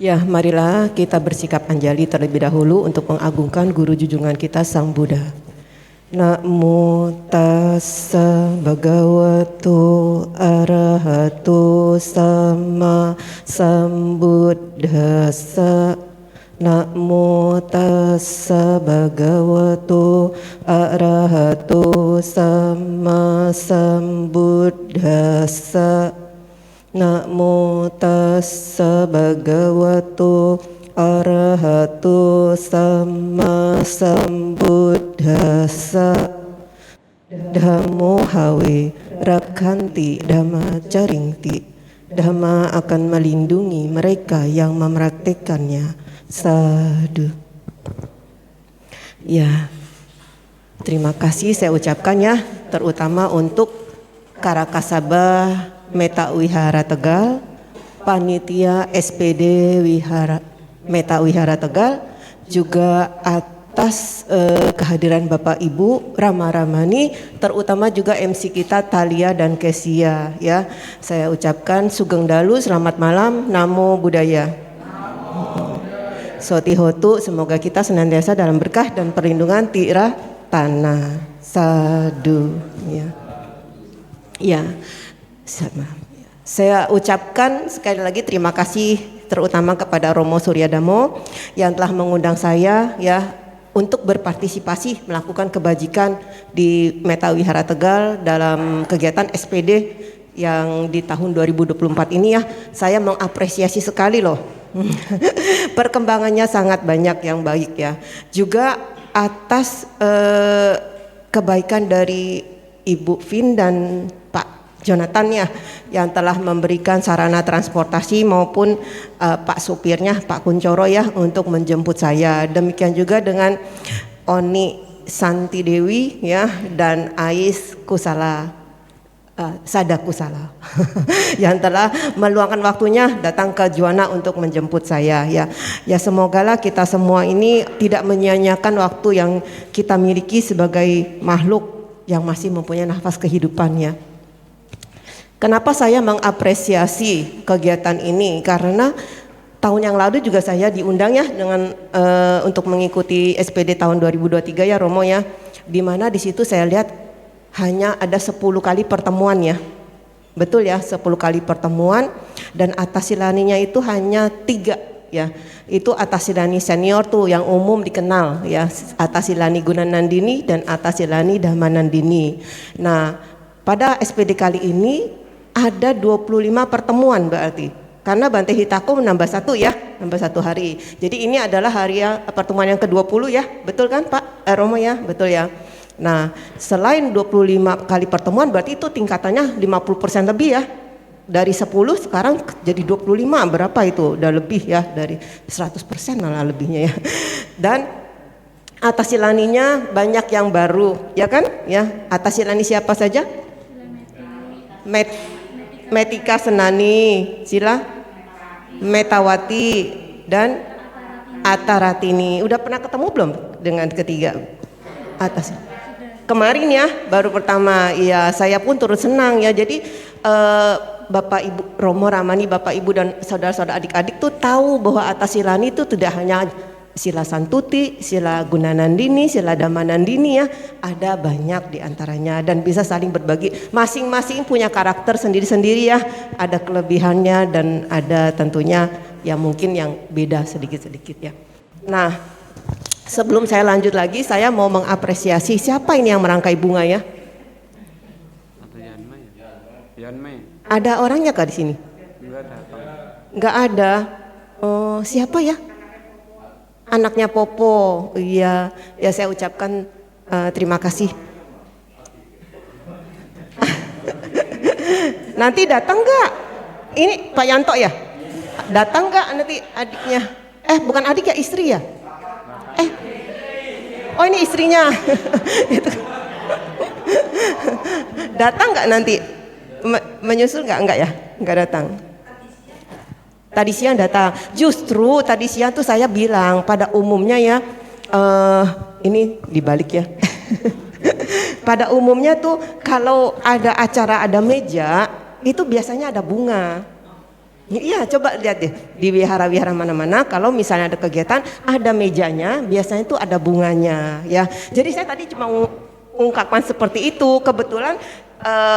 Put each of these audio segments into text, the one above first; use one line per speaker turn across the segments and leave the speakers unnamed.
Ya, marilah kita bersikap anjali terlebih dahulu untuk mengagungkan guru junjungan kita Sang Buddha. Namo tassa bhagavato arahato sama sambuddhassa. Namo tassa bhagavato arahato sama sambuddhassa. Namo tassa bhagavato arahato sama sambuddhassa. Dhammo hawe rakhanti dhamma caringti. Dhamma akan melindungi mereka yang mempraktekannya. Sadhu. Ya, terima kasih saya ucapkan ya, terutama untuk Karakasabah Meta Wihara Tegal, Panitia SPD Meta Wihara Tegal, juga atas kehadiran Bapak Ibu Rama Ramani, terutama juga MC kita Thalia dan Kesia ya. Saya ucapkan Sugeng Dalu, selamat malam, Namo Buddhaya. Sotihotu, semoga kita senantiasa dalam berkah dan perlindungan Tira Tanah. Sadhu ya. Ya. Saya ucapkan sekali lagi terima kasih terutama kepada Romo Suryadamo yang telah mengundang saya ya untuk berpartisipasi melakukan kebajikan di Meta Wihara Tegal dalam kegiatan SPD yang di tahun 2024 ini ya. Saya mengapresiasi sekali loh. Perkembangannya sangat banyak yang baik ya. Juga atas kebaikan dari Ibu Vin dan Pak Jonathan ya, yang telah memberikan sarana transportasi maupun Pak supirnya Pak Kuncoro ya untuk menjemput saya. Demikian juga dengan Oni Santi Dewi ya dan Ais Kusala. Sadakusala yang telah meluangkan waktunya datang ke Juwana untuk menjemput saya ya. Ya semogalah kita semua ini tidak menyia-nyiakan waktu yang kita miliki sebagai makhluk yang masih mempunyai nafas kehidupannya. Kenapa saya mengapresiasi kegiatan ini? Karena tahun yang lalu juga saya diundang ya dengan untuk mengikuti SPD tahun 2023 ya Romo ya. Di mana di situ saya lihat hanya ada 10 kali pertemuan ya. Betul ya, 10 kali pertemuan dan Atasilaninya itu hanya 3 ya. Itu Atasilani senior tuh yang umum dikenal ya, Atasilani Gunanandini dan Atasilani Dhammanandini. Nah, pada SPD kali ini ada 25 pertemuan berarti. Karena Bante Hitako menambah 1 ya, nambah 1 hari. Jadi ini adalah hari pertemuan yang ke-20 ya. Betul kan Pak Romo ya? Betul ya. Nah, selain 25 kali pertemuan berarti itu tingkatannya 50% lebih ya. Dari 10 sekarang jadi 25, berapa itu? Udah lebih ya, dari 100% malah lebihnya ya. Dan Atasilaninya banyak yang baru, ya kan? Ya, Atasilani siapa saja? Metika Senani, Sila Metawati dan Ataratini. Udah pernah ketemu belum dengan ketiga atas? Kemarin ya, baru pertama. Ya, saya pun turut senang ya. Jadi Bapak Ibu Romo Ramani, Bapak Ibu dan saudara-saudara adik-adik tuh tahu bahwa Atasilani itu tidak hanya Sila Santuti, Sila Gunanandini, Sila Dhammanandini ya. Ada banyak diantaranya dan bisa saling berbagi. Masing-masing punya karakter sendiri-sendiri ya. Ada kelebihannya dan ada tentunya ya mungkin yang beda sedikit-sedikit ya. Nah, sebelum saya lanjut lagi, saya mau mengapresiasi siapa ini yang merangkai bunga ya? Ada orangnya kah di sini? Enggak ada. Oh, siapa ya? Anaknya Popo. Iya, ya saya ucapkan terima kasih. Nanti datang enggak? Ini Pak Yanto ya? Datang enggak nanti adiknya? Bukan adik ya, istri ya? Oh ini istrinya. Datang nggak nanti? Menyusul nggak? Enggak ya? Nggak datang. Tadi siang datang. Justru tadi siang tuh saya bilang pada umumnya ya, ini dibalik ya. Pada umumnya tuh kalau ada acara ada meja itu biasanya ada bunga. Iya, coba lihat deh di wihara-wihara mana-mana kalau misalnya ada kegiatan, ada mejanya, biasanya itu ada bunganya ya. Jadi saya tadi cuma ungkapkan seperti itu. Kebetulan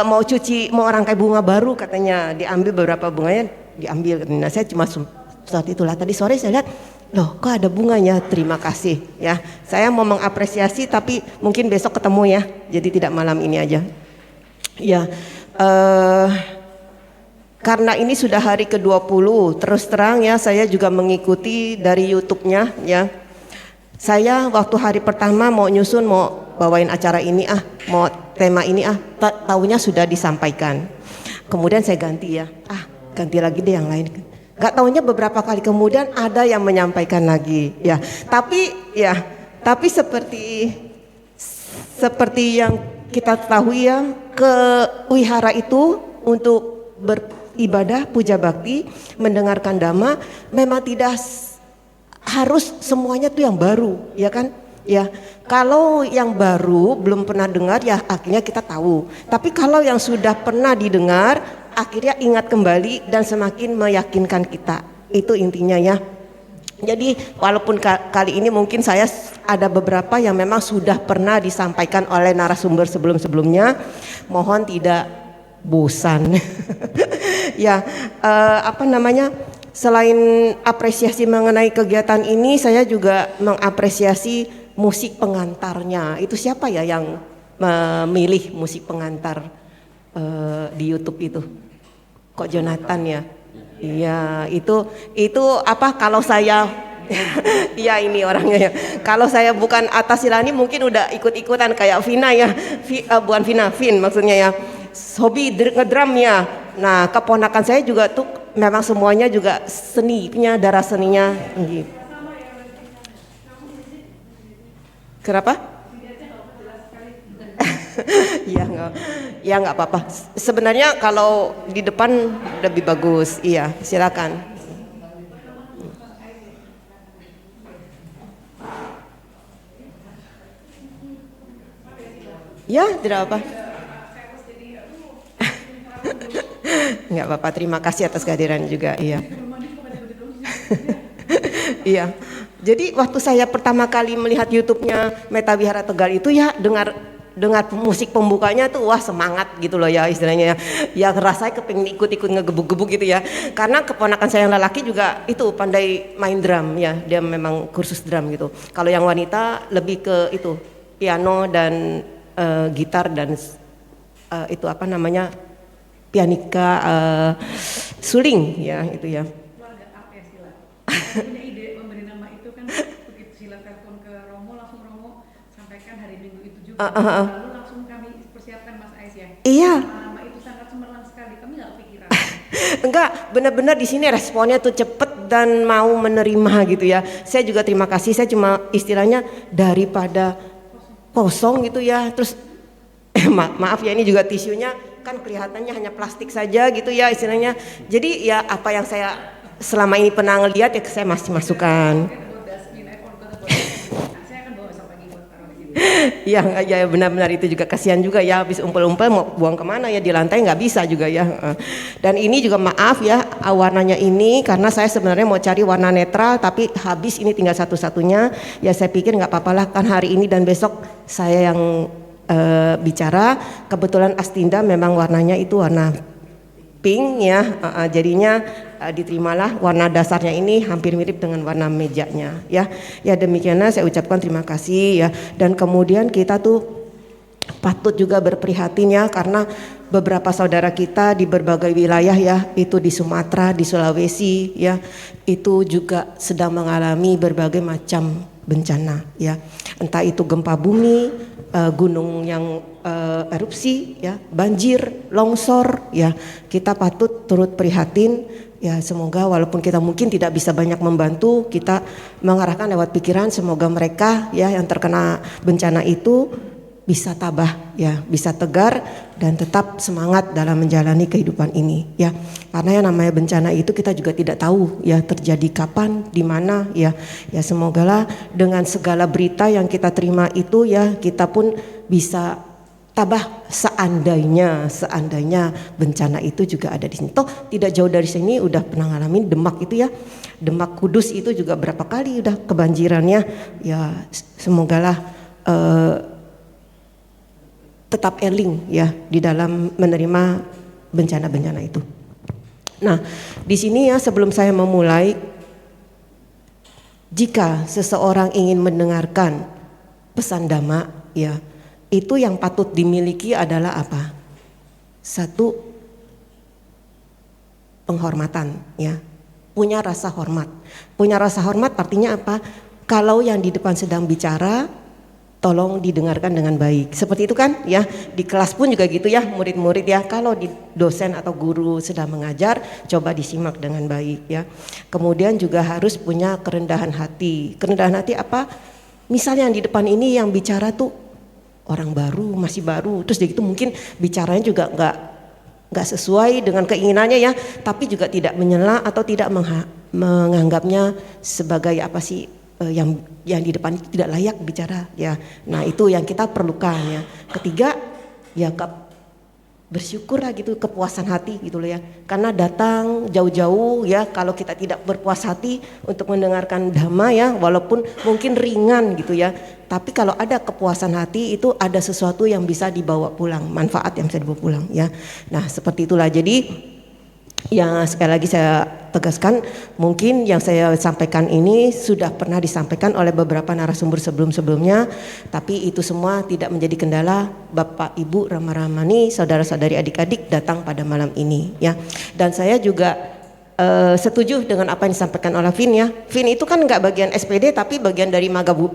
mau rangkai bunga baru katanya, diambil beberapa bunganya diambil. Nah, saya cuma saat itulah tadi sore saya lihat, loh kok ada bunganya, terima kasih ya. Saya mau mengapresiasi tapi mungkin besok ketemu ya. Jadi tidak malam ini aja. Ya. Karena ini sudah hari ke-20, terus terang ya saya juga mengikuti dari YouTube-nya ya. Saya waktu hari pertama mau nyusun, mau bawain acara ini mau tema ini taunya sudah disampaikan. Kemudian saya ganti ya, ganti lagi deh yang lain. Gak taunya beberapa kali kemudian ada yang menyampaikan lagi ya. Tapi seperti yang kita ketahui ya, ke wihara itu untuk beribadah, puja bakti, mendengarkan dhamma, memang tidak harus semuanya tuh yang baru, ya kan? Ya, kalau yang baru belum pernah dengar ya akhirnya kita tahu. Tapi kalau yang sudah pernah didengar, akhirnya ingat kembali dan semakin meyakinkan kita. Itu intinya ya. Jadi walaupun kali ini mungkin saya ada beberapa yang memang sudah pernah disampaikan oleh narasumber sebelum-sebelumnya, mohon tidak bosan. Ya, selain apresiasi mengenai kegiatan ini, saya juga mengapresiasi musik pengantarnya. Itu siapa ya yang memilih musik pengantar di YouTube itu? Kok Jonathan ya? Iya, itu kalau saya iya ini orangnya ya. Kalau saya bukan Atta Silani mungkin udah ikut-ikutan kayak Vina ya. Bukan Vin maksudnya ya. Hobi ngedrum ya. Nah, keponakan saya juga tuh memang semuanya juga seninya, darah seninya tinggi. Kenapa? Ya nggak apa-apa. Sebenarnya kalau di depan lebih bagus. Iya, silakan. Ya, tidak apa. Nggak apa-apa, terima kasih atas kehadiran juga. Iya. Iya. Jadi waktu saya pertama kali melihat YouTube-nya Metta Wihara Tegal itu ya dengar musik pembukanya tuh wah semangat gitu loh ya istilahnya ya. Ya rasanya kepingin ikut-ikut ngegebuk-gebuk gitu ya. Karena keponakan saya yang lelaki juga itu pandai main drum ya. Dia memang kursus drum gitu. Kalau yang wanita lebih ke itu piano dan gitar dan itu pianika, suling ya itu ya.
Keluarga apa ya Sila? Punya ide memberi nama itu kan begitu Sila telepon ke Romo langsung Romo sampaikan hari Minggu itu juga. Lalu langsung kami persiapkan Mas Ais ya.
Iya.
Nama itu sangat cemerlang sekali. Kami nggak kepikiran.
Enggak, benar-benar di sini responnya tuh cepet dan mau menerima gitu ya. Saya juga terima kasih. Saya cuma istilahnya daripada kosong gitu ya. Terus maaf ya ini juga tisunya kan kelihatannya hanya plastik saja gitu ya istilahnya. Jadi ya apa yang saya selama ini pernah ngeliat ya saya masih masukkan. Ya benar-benar itu juga kasihan juga ya, habis umpel-umpel mau buang kemana ya, di lantai nggak bisa juga ya. Dan ini juga maaf ya warnanya ini karena saya sebenarnya mau cari warna netral tapi habis ini tinggal satu-satunya. Ya saya pikir nggak apa-apa lah kan hari ini dan besok saya yang bicara. Kebetulan Astinda memang warnanya itu warna pink ya, jadinya diterimalah warna dasarnya ini hampir mirip dengan warna mejanya ya. Ya demikianlah saya ucapkan terima kasih ya. Dan kemudian kita tuh patut juga berprihatin ya karena beberapa saudara kita di berbagai wilayah ya, itu di Sumatera, di Sulawesi ya, itu juga sedang mengalami berbagai macam bencana ya. Entah itu gempa bumi, gunung yang erupsi ya, banjir, longsor ya. Kita patut turut prihatin ya, semoga walaupun kita mungkin tidak bisa banyak membantu, kita mengarahkan lewat pikiran semoga mereka ya yang terkena bencana itu bisa tabah ya, bisa tegar dan tetap semangat dalam menjalani kehidupan ini ya. Karena yang namanya bencana itu kita juga tidak tahu ya terjadi kapan, di mana ya. Ya semogalah dengan segala berita yang kita terima itu ya kita pun bisa tabah seandainya bencana itu juga ada di sini. Toh tidak jauh dari sini udah pernah ngalamin Demak itu ya. Demak Kudus itu juga berapa kali udah kebanjirannya. Ya semogalah tetap erling ya di dalam menerima bencana-bencana itu. Nah, di sini ya sebelum saya memulai, jika seseorang ingin mendengarkan pesan Dhamma ya, itu yang patut dimiliki adalah apa? Satu, penghormatan ya. Punya rasa hormat. Punya rasa hormat artinya apa? Kalau yang di depan sedang bicara, tolong didengarkan dengan baik. Seperti itu kan ya. Di kelas pun juga gitu ya, murid-murid ya. Kalau di dosen atau guru sedang mengajar, coba disimak dengan baik ya. Kemudian juga harus punya kerendahan hati. Kerendahan hati apa? Misalnya yang di depan ini yang bicara tuh orang baru, masih baru, terus gitu mungkin bicaranya juga nggak sesuai dengan keinginannya ya, tapi juga tidak menyela atau tidak menganggapnya sebagai apa sih yang di depan itu tidak layak bicara ya. Nah itu yang kita perlukan ya. Ketiga ya bersyukur lah gitu, kepuasan hati gitu loh ya, karena datang jauh-jauh ya. Kalau kita tidak berpuas hati untuk mendengarkan Dhamma ya, walaupun mungkin ringan gitu ya, tapi kalau ada kepuasan hati itu ada sesuatu yang bisa dibawa pulang, manfaat yang bisa dibawa pulang ya. Nah seperti itulah. Jadi yang sekali lagi saya tegaskan, mungkin yang saya sampaikan ini sudah pernah disampaikan oleh beberapa narasumber sebelum-sebelumnya, tapi itu semua tidak menjadi kendala Bapak Ibu Rama-Ramani, saudara-saudari, adik-adik datang pada malam ini ya. Dan saya juga setuju dengan apa yang disampaikan oleh Vin ya. Vin itu kan nggak bagian SPD tapi bagian dari Magabu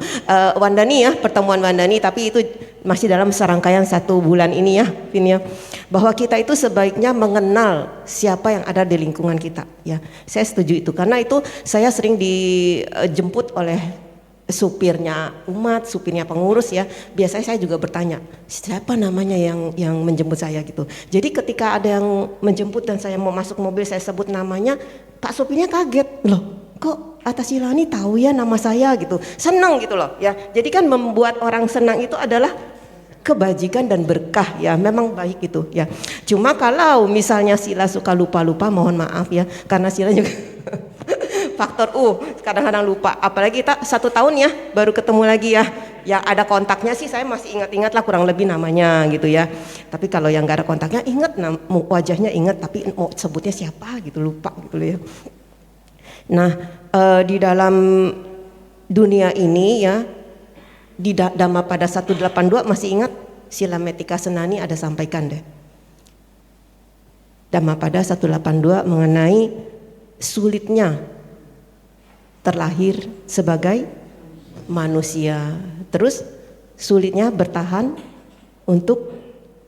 Wandani ya, pertemuan Wandani, tapi itu masih dalam serangkaian 1 bulan ini ya Vin ya. Bahwa kita itu sebaiknya mengenal siapa yang ada di lingkungan kita ya. Saya setuju itu, karena itu saya sering dijemput oleh supirnya umat, supirnya pengurus ya. Biasanya saya juga bertanya, siapa namanya yang menjemput saya gitu. Jadi ketika ada yang menjemput dan saya mau masuk mobil, saya sebut namanya, Pak supirnya kaget, loh kok Atasilani tahu ya nama saya gitu. Senang gitu loh ya. Jadi kan membuat orang senang itu adalah kebajikan dan berkah ya, memang baik itu ya. Cuma kalau misalnya Sila suka lupa-lupa, mohon maaf ya, karena Sila juga faktor kadang-kadang lupa, apalagi kita 1 tahun ya baru ketemu lagi ya. Yang ada kontaknya sih saya masih ingat-ingat lah kurang lebih namanya gitu ya. Tapi kalau yang gak ada kontaknya ingat wajahnya ingat, tapi mau sebutnya siapa gitu lupa gitu ya. Nah di dalam dunia ini ya, di Dhammapada 182 masih ingat Sila Metika Senani ada sampaikan deh. Dhammapada 182 mengenai sulitnya terlahir sebagai manusia, terus sulitnya bertahan untuk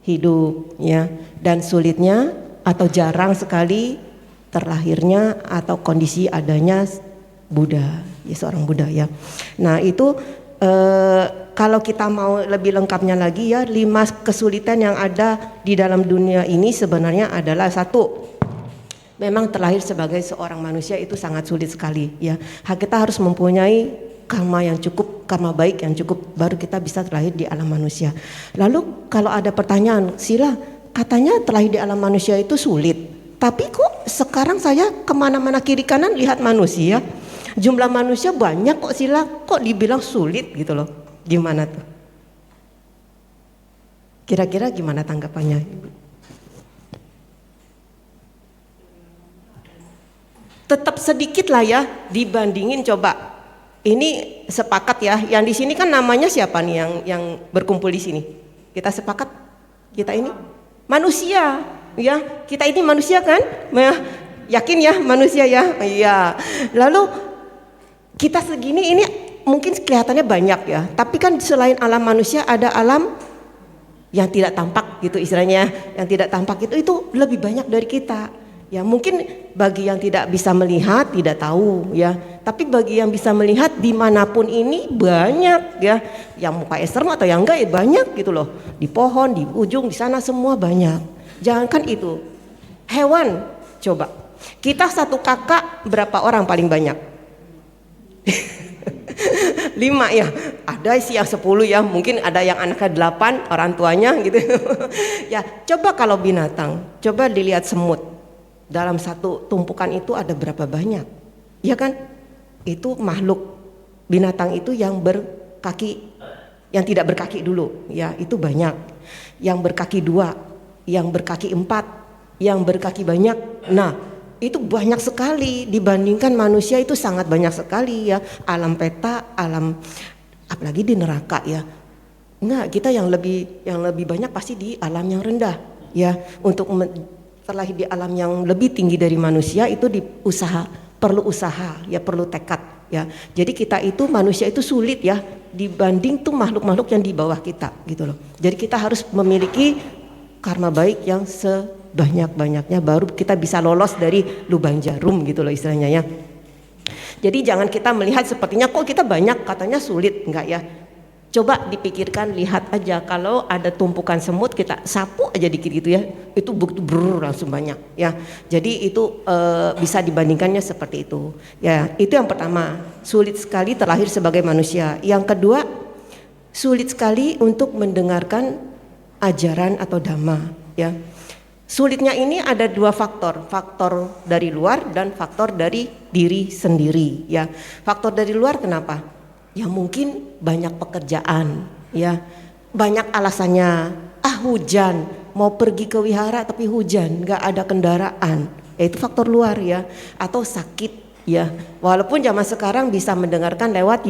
hidup ya, dan sulitnya atau jarang sekali terlahirnya atau kondisi adanya Buddha ya, seorang Buddha ya. Nah itu kalau kita mau lebih lengkapnya lagi ya, 5 kesulitan yang ada di dalam dunia ini sebenarnya adalah 1, memang terlahir sebagai seorang manusia itu sangat sulit sekali ya. Kita harus mempunyai karma yang cukup, karma baik yang cukup, baru kita bisa terlahir di alam manusia. Lalu kalau ada pertanyaan, Sila katanya terlahir di alam manusia itu sulit, tapi kok sekarang saya kemana-mana kiri kanan lihat manusia, jumlah manusia banyak kok Sila, kok dibilang sulit gitu loh. Gimana tuh? Kira-kira gimana tanggapannya Ibu? Tetap sedikit lah ya dibandingin, coba ini sepakat ya, yang di sini kan namanya siapa nih yang berkumpul di sini? Kita sepakat kita ini manusia ya, kita ini manusia kan? Yakin ya manusia ya? Iya. Lalu kita segini ini mungkin kelihatannya banyak ya, tapi kan selain alam manusia ada alam yang tidak tampak gitu istilahnya. Yang tidak tampak itu lebih banyak dari kita. Ya mungkin bagi yang tidak bisa melihat tidak tahu ya, tapi bagi yang bisa melihat dimanapun ini banyak ya, yang mukanya serem atau yang enggak ya banyak gitu loh, di pohon, di ujung, di sana semua banyak. Jangankan itu, hewan coba, kita satu kakak berapa orang paling banyak? 5 ya, ada sih yang 10 ya, mungkin ada yang anaknya 8 orang tuanya gitu. Ya, coba kalau binatang, coba dilihat semut. Dalam satu tumpukan itu ada berapa banyak? Ya kan? Itu makhluk binatang itu yang berkaki, yang tidak berkaki dulu, ya itu banyak. Yang berkaki 2, yang berkaki 4, yang berkaki banyak. Nah, itu banyak sekali dibandingkan manusia, itu sangat banyak sekali ya. Alam peta, alam apalagi di neraka ya. Enggak, kita yang lebih banyak pasti di alam yang rendah ya. Untuk terlahir di alam yang lebih tinggi dari manusia itu perlu usaha ya, perlu tekad ya. Jadi kita itu manusia itu sulit ya dibanding tuh makhluk-makhluk yang di bawah kita gitu loh. Jadi kita harus memiliki karma baik yang sebanyak-banyaknya baru kita bisa lolos dari lubang jarum gitu loh istilahnya ya. Jadi jangan kita melihat sepertinya kok kita banyak katanya sulit, enggak ya. Coba dipikirkan, lihat aja kalau ada tumpukan semut kita sapu aja dikit gitu ya, itu langsung banyak ya. Jadi itu bisa dibandingkannya seperti itu ya. Itu yang pertama, sulit sekali terlahir sebagai manusia. Yang kedua, sulit sekali untuk mendengarkan ajaran atau dhamma ya. Sulitnya ini ada 2 faktor, faktor dari luar dan faktor dari diri sendiri ya. Faktor dari luar kenapa? Ya mungkin banyak pekerjaan ya, banyak alasannya. Hujan, mau pergi ke wihara tapi hujan, nggak ada kendaraan, ya itu faktor luar ya. Atau sakit ya, walaupun zaman sekarang bisa mendengarkan lewat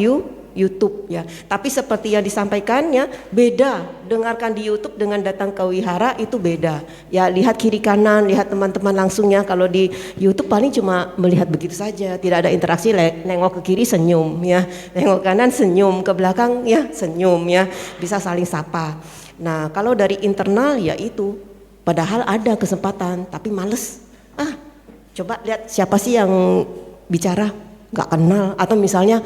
YouTube ya, tapi seperti yang disampaikannya beda, dengarkan di YouTube dengan datang ke wihara itu beda ya. Lihat kiri kanan, lihat teman-teman langsungnya. Kalau di YouTube paling cuma melihat begitu saja, tidak ada interaksi. Nengok ke kiri senyum ya, nengok kanan senyum, ke belakang ya senyum ya, bisa saling sapa. Nah kalau dari internal ya itu, padahal ada kesempatan tapi males. Coba lihat siapa sih yang bicara, nggak kenal, atau misalnya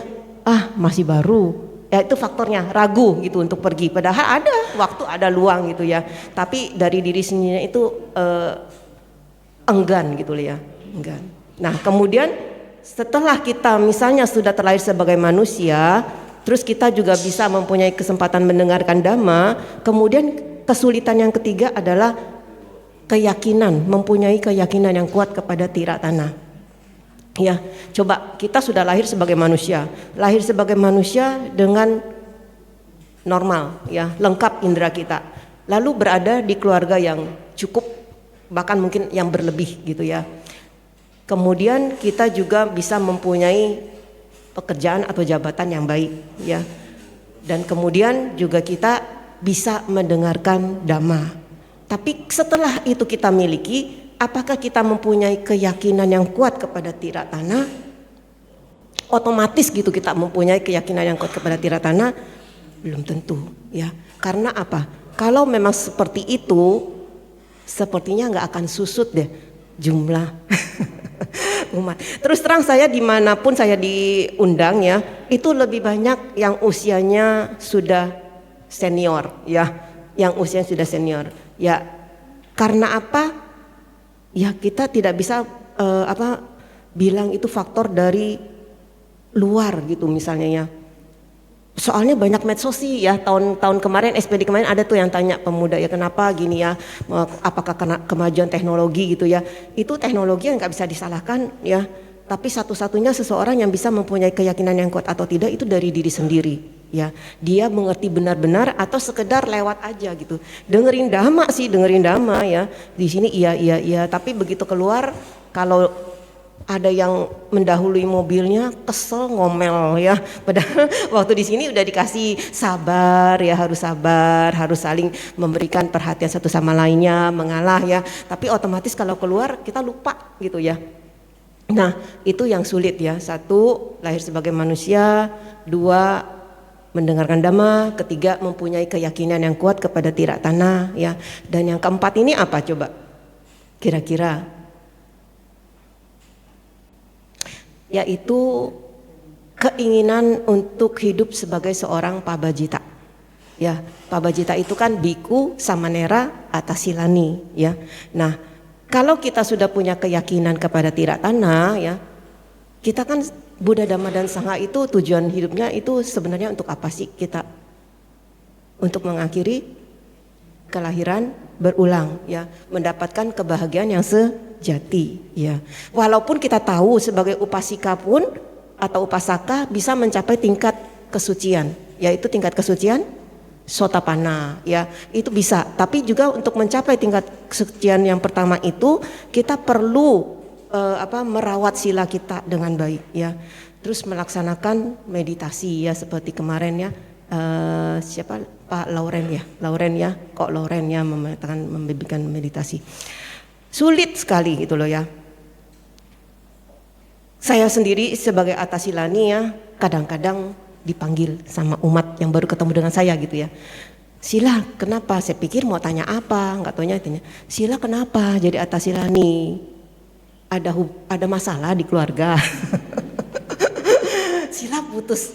masih baru ya, itu faktornya ragu gitu untuk pergi, padahal ada waktu, ada luang gitu ya, tapi dari diri sendiri itu enggan gitu ya, enggan. Nah kemudian setelah kita misalnya sudah terlahir sebagai manusia, terus kita juga bisa mempunyai kesempatan mendengarkan dhamma, kemudian kesulitan yang ketiga adalah keyakinan, mempunyai keyakinan yang kuat kepada tiratana. Ya, coba kita sudah lahir sebagai manusia dengan normal ya, lengkap indera kita. Lalu berada di keluarga yang cukup, bahkan mungkin yang berlebih gitu ya. Kemudian kita juga bisa mempunyai pekerjaan atau jabatan yang baik ya. Dan kemudian juga kita bisa mendengarkan dhamma. Tapi setelah itu kita miliki, apakah kita mempunyai keyakinan yang kuat kepada tiratana? Otomatis gitu kita mempunyai keyakinan yang kuat kepada tiratana? Belum tentu ya. Karena apa? Kalau memang seperti itu, sepertinya nggak akan susut deh jumlah umat. Terus terang saya dimanapun saya diundang ya, itu lebih banyak yang usianya sudah senior ya, yang usianya sudah senior ya. Karena apa? Ya kita tidak bisa bilang itu faktor dari luar gitu misalnya ya. Soalnya banyak medsos sih ya, tahun kemarin SPD kemarin ada tuh yang tanya pemuda ya, kenapa gini ya, apakah karena kemajuan teknologi gitu ya. Itu teknologi yang nggak bisa disalahkan ya, tapi satu-satunya seseorang yang bisa mempunyai keyakinan yang kuat atau tidak itu dari diri sendiri ya. Dia mengerti benar-benar atau sekedar lewat aja gitu, dengerin dhamma ya, di sini iya, tapi begitu keluar kalau ada yang mendahului mobilnya kesel ngomel ya, padahal waktu di sini udah dikasih sabar ya, harus sabar, harus saling memberikan perhatian satu sama lainnya, mengalah ya, tapi otomatis kalau keluar kita lupa gitu ya. Nah itu yang sulit ya. 1, lahir sebagai manusia. 2, mendengarkan dhamma. 3, mempunyai keyakinan yang kuat kepada tiratana ya. Dan yang keempat ini apa coba kira-kira? Yaitu keinginan untuk hidup sebagai seorang pabajita ya. Pabajita itu kan biku, samanera, atasilani ya. Nah kalau kita sudah punya keyakinan kepada tiratana ya, kita kan Buddha Dhamma dan Sangha itu tujuan hidupnya itu sebenarnya untuk apa sih kita? Untuk mengakhiri kelahiran berulang ya, mendapatkan kebahagiaan yang sejati ya. Walaupun kita tahu sebagai upasika pun atau upasaka bisa mencapai tingkat kesucian, yaitu tingkat kesucian Sotapanna ya, itu bisa. Tapi juga untuk mencapai tingkat kesucian yang pertama itu kita perlu merawat sila kita dengan baik ya. Terus melaksanakan meditasi ya, seperti kemarin ya, siapa Pak Lauren ya, kok Lauren ya mengatakan membimbingkan meditasi. Sulit sekali gitu loh ya. Saya sendiri sebagai Atasilani ya, kadang-kadang dipanggil sama umat yang baru ketemu dengan saya gitu ya. Sila kenapa? Saya pikir mau tanya apa, nggak taunya tanya. Sila kenapa jadi Atasilani? Ada masalah di keluarga. Sila putus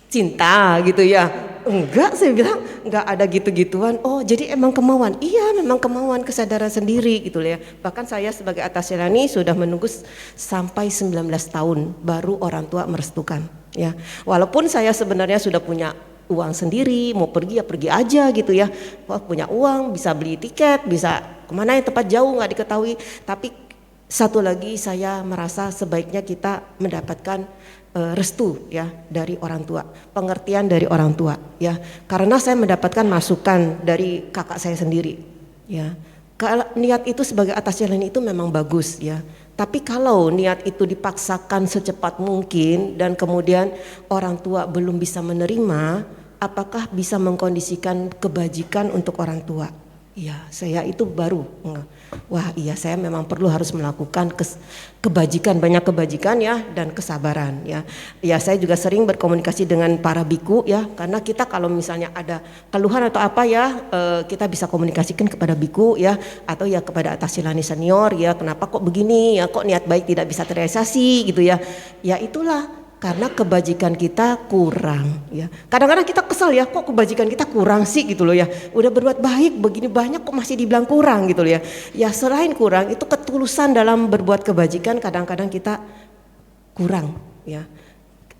cinta gitu ya. Enggak, saya bilang enggak ada gitu-gituan. Oh jadi emang kemauan. Iya memang kemauan, kesadaran sendiri gitu ya. Bahkan saya sebagai Atasilani sudah menunggu sampai 19 tahun baru orang tua merestukan ya. Walaupun saya sebenarnya sudah punya uang sendiri, mau pergi ya pergi aja gitu ya. Wah punya uang, bisa beli tiket, bisa kemana yang tempat jauh nggak diketahui. Tapi satu lagi saya merasa sebaiknya kita mendapatkan restu ya dari orang tua, pengertian dari orang tua ya. Karena saya mendapatkan masukan dari kakak saya sendiri ya. Kalau niat itu sebagai Atasilani itu memang bagus ya. Tapi kalau niat itu dipaksakan secepat mungkin dan kemudian orang tua belum bisa menerima, apakah bisa mengkondisikan kebajikan untuk orang tua? Ya, saya itu baru, wah iya saya memang perlu harus melakukan kebajikan, banyak kebajikan ya dan kesabaran ya. Ya saya juga sering berkomunikasi dengan para biku ya, karena kita kalau misalnya ada keluhan atau apa ya, kita bisa komunikasikan kepada biku ya, atau ya kepada Atasilani senior ya, kenapa kok begini ya, kok niat baik tidak bisa terrealisasi gitu ya. Ya itulah karena kebajikan kita kurang ya. Kadang-kadang kita kesel ya, kok kebajikan kita kurang sih gitu loh ya. Udah berbuat baik begini banyak kok masih dibilang kurang gitu loh ya. Ya selain kurang itu ketulusan dalam berbuat kebajikan kadang-kadang kita kurang ya.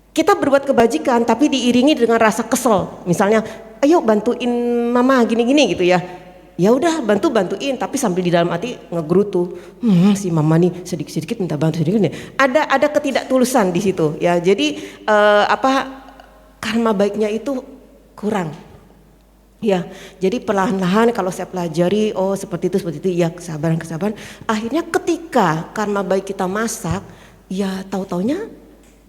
Kita berbuat kebajikan tapi diiringi dengan rasa kesel. Misalnya, ayo bantuin mama gini-gini gitu ya. Ya udah bantuin tapi sambil di dalam hati ngegerutu, si mama nih sedikit-sedikit minta bantu sedikit nih. Ada ketidaktulusan di situ ya. Jadi karma baiknya itu kurang ya. Jadi perlahan-lahan kalau saya pelajari, oh seperti itu ya, kesabaran. Akhirnya ketika karma baik kita masak ya, tahu-taunya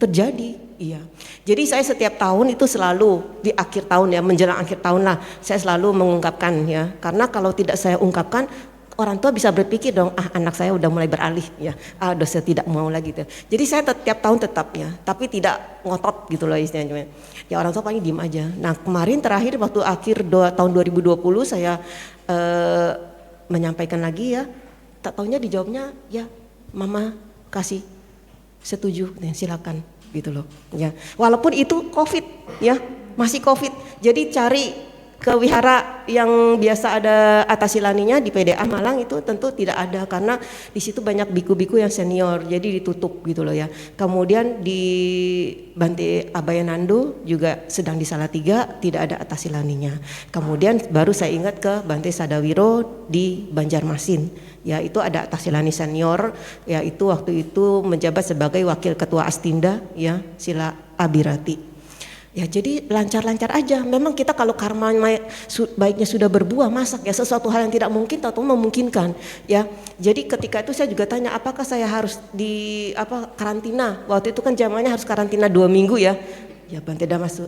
terjadi. Iya, jadi saya setiap tahun itu selalu di akhir tahun ya, menjelang akhir tahun lah, saya selalu mengungkapkan ya, karena kalau tidak saya ungkapkan orang tua bisa berpikir dong, anak saya udah mulai beralih ya, dosa tidak mau lagi gitu. Jadi saya setiap tahun tetapnya, tapi tidak ngotot gitu loh istilahnya. Ya orang tua paling diem aja. Nah kemarin terakhir waktu akhir tahun 2020 saya menyampaikan lagi ya, tak taunya dijawabnya ya, mama kasih setuju, silakan gitu loh ya. Walaupun itu COVID ya, masih COVID. Jadi cari ke wihara yang biasa ada Atasilaninya di PDA Malang itu tentu tidak ada, karena di situ banyak biku-biku yang senior, jadi ditutup gitu loh ya. Kemudian di Bante Abhayanando juga sedang di Salatiga tidak ada Atasilaninya. Kemudian baru saya ingat ke Bante Sadawiro di Banjarmasin. Ya itu ada Atasilani senior, ya itu waktu itu menjabat sebagai wakil ketua Astinda ya, Sila Abirati. Ya jadi lancar-lancar aja. Memang kita kalau karma baiknya sudah berbuah, masak ya, sesuatu hal yang tidak mungkin tahu memungkinkan ya. Jadi ketika itu saya juga tanya, apakah saya harus di karantina? Waktu itu kan zamannya harus karantina 2 minggu ya. Ya Bante Damas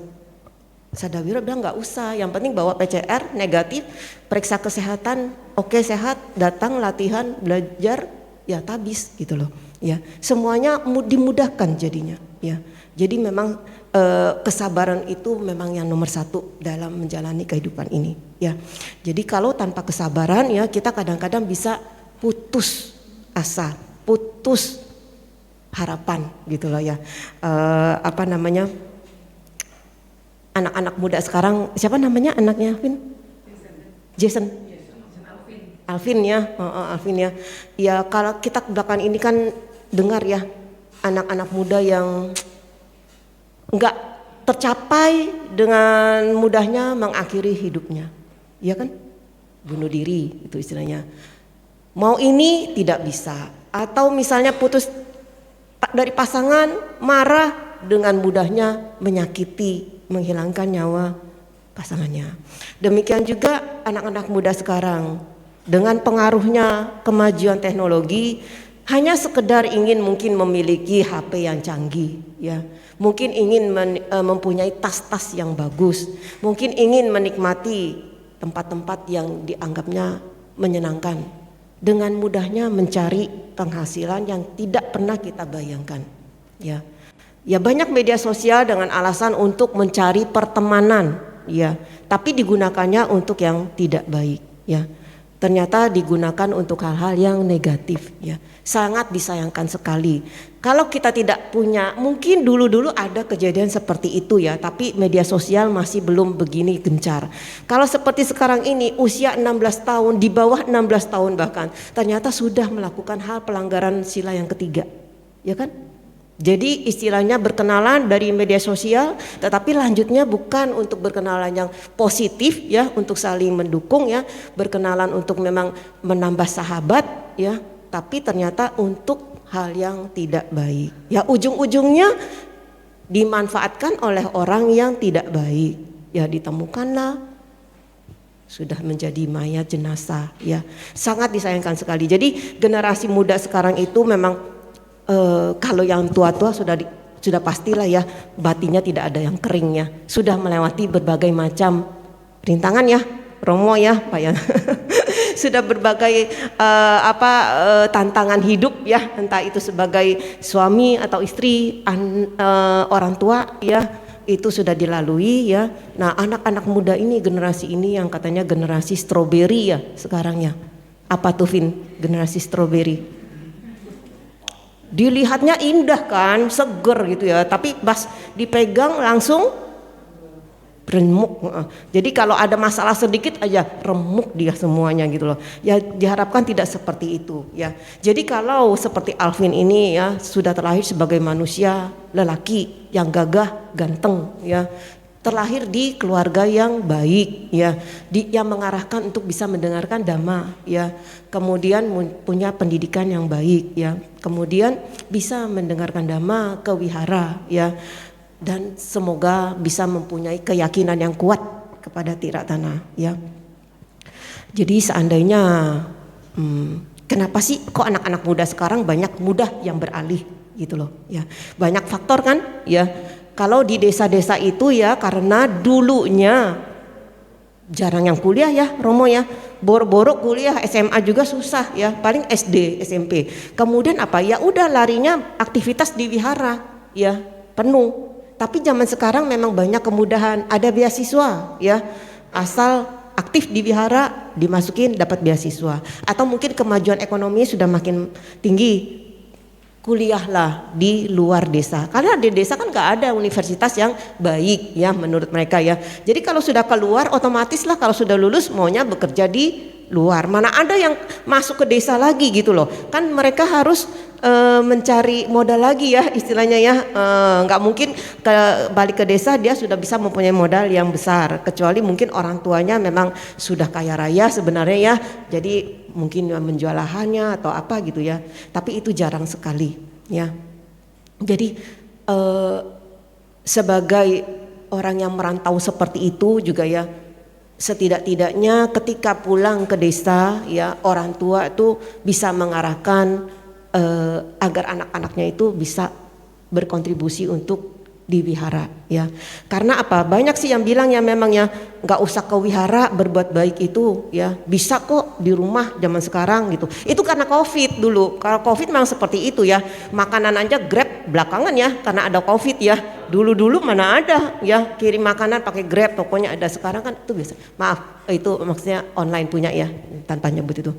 Sadawiro bilang nggak usah, yang penting bawa PCR negatif, periksa kesehatan, oke sehat, datang latihan, belajar, ya tabis gitu loh. Ya semuanya dimudahkan jadinya. Ya jadi memang kesabaran itu memang yang nomor 1 dalam menjalani kehidupan ini. Ya jadi kalau tanpa kesabaran ya kita kadang-kadang bisa putus asa, putus harapan gitu loh ya. Anak-anak muda sekarang, siapa namanya anaknya Vin? Jason. Alvin ya, Alvin ya. Ya kalau kita belakang ini kan dengar ya anak-anak muda yang tercapai dengan mudahnya mengakhiri hidupnya, ya kan? Bunuh diri itu istilahnya. Mau ini tidak bisa, atau misalnya putus dari pasangan, marah, dengan mudahnya menyakiti, menghilangkan nyawa pasangannya. Demikian juga anak-anak muda sekarang dengan pengaruhnya kemajuan teknologi, hanya sekedar ingin mungkin memiliki HP yang canggih, ya. Mungkin ingin mempunyai tas-tas yang bagus, mungkin ingin menikmati tempat-tempat yang dianggapnya menyenangkan. Dengan mudahnya mencari penghasilan yang tidak pernah kita bayangkan, ya. Ya banyak media sosial dengan alasan untuk mencari pertemanan, ya, tapi digunakannya untuk yang tidak baik, ya. Ternyata digunakan untuk hal-hal yang negatif, ya. Sangat disayangkan sekali. Kalau kita tidak punya, mungkin dulu-dulu ada kejadian seperti itu ya, tapi media sosial masih belum begini gencar. Kalau seperti sekarang ini usia 16 tahun, di bawah 16 tahun bahkan, ternyata sudah melakukan hal pelanggaran sila yang ketiga, ya kan? Jadi istilahnya berkenalan dari media sosial, tetapi lanjutnya bukan untuk berkenalan yang positif, ya, untuk saling mendukung, ya, berkenalan untuk memang menambah sahabat, ya, tapi ternyata untuk hal yang tidak baik, ya, ujung-ujungnya dimanfaatkan oleh orang yang tidak baik, ya, ditemukanlah sudah menjadi mayat jenazah, ya, sangat disayangkan sekali. Jadi generasi muda sekarang itu memang kalau yang tua-tua sudah pastilah ya, batinnya tidak ada yang keringnya, sudah melewati berbagai macam rintangan ya, Romo ya, Pak ya. Sudah berbagai tantangan hidup ya, entah itu sebagai suami atau istri, orang tua ya, itu sudah dilalui ya. Nah, anak-anak muda ini, generasi ini yang katanya generasi stroberi ya sekarang ya. Apa tuh Vin, generasi stroberi? Dilihatnya indah kan, seger gitu ya, tapi pas dipegang langsung remuk. Jadi kalau ada masalah sedikit aja remuk dia semuanya gitu loh. Ya diharapkan tidak seperti itu ya. Jadi kalau seperti Alvin ini ya, sudah terlahir sebagai manusia lelaki yang gagah, ganteng ya, terlahir di keluarga yang baik ya, yang mengarahkan untuk bisa mendengarkan dhamma ya, kemudian punya pendidikan yang baik ya, kemudian bisa mendengarkan dhamma ke wihara ya, dan semoga bisa mempunyai keyakinan yang kuat kepada Tiratana ya. Jadi seandainya kenapa sih kok anak-anak muda sekarang banyak mudah yang beralih gitu loh ya, banyak faktor kan ya. Kalau di desa-desa itu ya, karena dulunya jarang yang kuliah ya Romo ya, boro-boro kuliah SMA juga susah ya, paling SD SMP. Kemudian apa ya, udah larinya aktivitas di wihara ya, penuh. Tapi zaman sekarang memang banyak kemudahan, ada beasiswa ya, asal aktif di wihara dimasukin dapat beasiswa. Atau mungkin kemajuan ekonomi sudah makin tinggi, kuliahlah di luar desa, karena di desa kan gak ada universitas yang baik ya menurut mereka ya. Jadi kalau sudah keluar otomatis lah, kalau sudah lulus maunya bekerja di luar, mana ada yang masuk ke desa lagi gitu loh. Kan mereka harus mencari modal lagi ya istilahnya ya, nggak mungkin balik ke desa dia sudah bisa mempunyai modal yang besar, kecuali mungkin orang tuanya memang sudah kaya raya sebenarnya ya, jadi mungkin menjual lahannya atau apa gitu ya, tapi itu jarang sekali ya. Jadi sebagai orang yang merantau seperti itu juga ya, setidak-tidaknya ketika pulang ke desa ya, orang tua itu bisa mengarahkan agar anak-anaknya itu bisa berkontribusi untuk di wihara ya. Karena apa? Banyak sih yang bilang ya memang ya nggak usah ke wihara berbuat baik itu ya, bisa kok di rumah zaman sekarang gitu. Itu karena COVID dulu. Kalau COVID memang seperti itu ya. Makanan aja Grab belakangan ya, karena ada COVID ya. Dulu-dulu mana ada ya kirim makanan pakai Grab, pokoknya ada. Sekarang kan itu biasa. Maaf, itu maksudnya online punya ya, tanpa nyebut itu.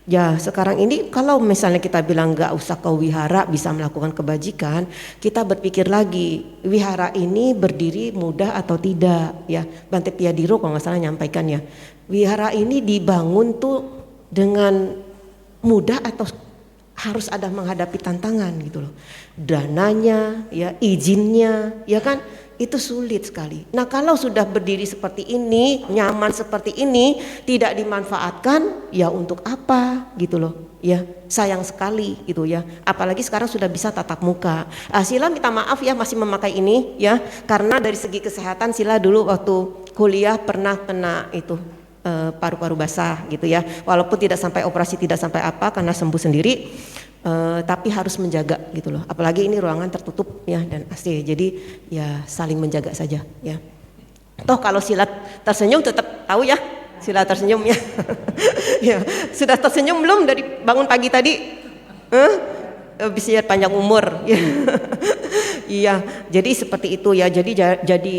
Ya sekarang ini kalau misalnya kita bilang gak usah ke wihara bisa melakukan kebajikan, kita berpikir lagi, wihara ini berdiri mudah atau tidak ya. Bante Piadiro kalau gak salah nyampaikan ya, wihara ini dibangun tuh dengan mudah atau harus ada menghadapi tantangan gitu loh. Dananya ya, izinnya ya kan, itu sulit sekali. Nah kalau sudah berdiri seperti ini, nyaman seperti ini, tidak dimanfaatkan, ya untuk apa gitu loh. Ya sayang sekali gitu ya. Apalagi sekarang sudah bisa tatap muka. Sila minta maaf ya masih memakai ini ya, karena dari segi kesehatan Sila dulu waktu kuliah pernah kena itu paru-paru basah gitu ya. Walaupun tidak sampai operasi, tidak sampai apa karena sembuh sendiri. Tapi harus menjaga gitu loh, apalagi ini ruangan tertutup ya dan AC, jadi ya saling menjaga saja ya. Toh kalau Sila tersenyum tetap tahu ya, Sila tersenyum ya. Ya sudah tersenyum belum dari bangun pagi tadi? Bisa panjang umur ya. Iya jadi seperti itu ya, jadi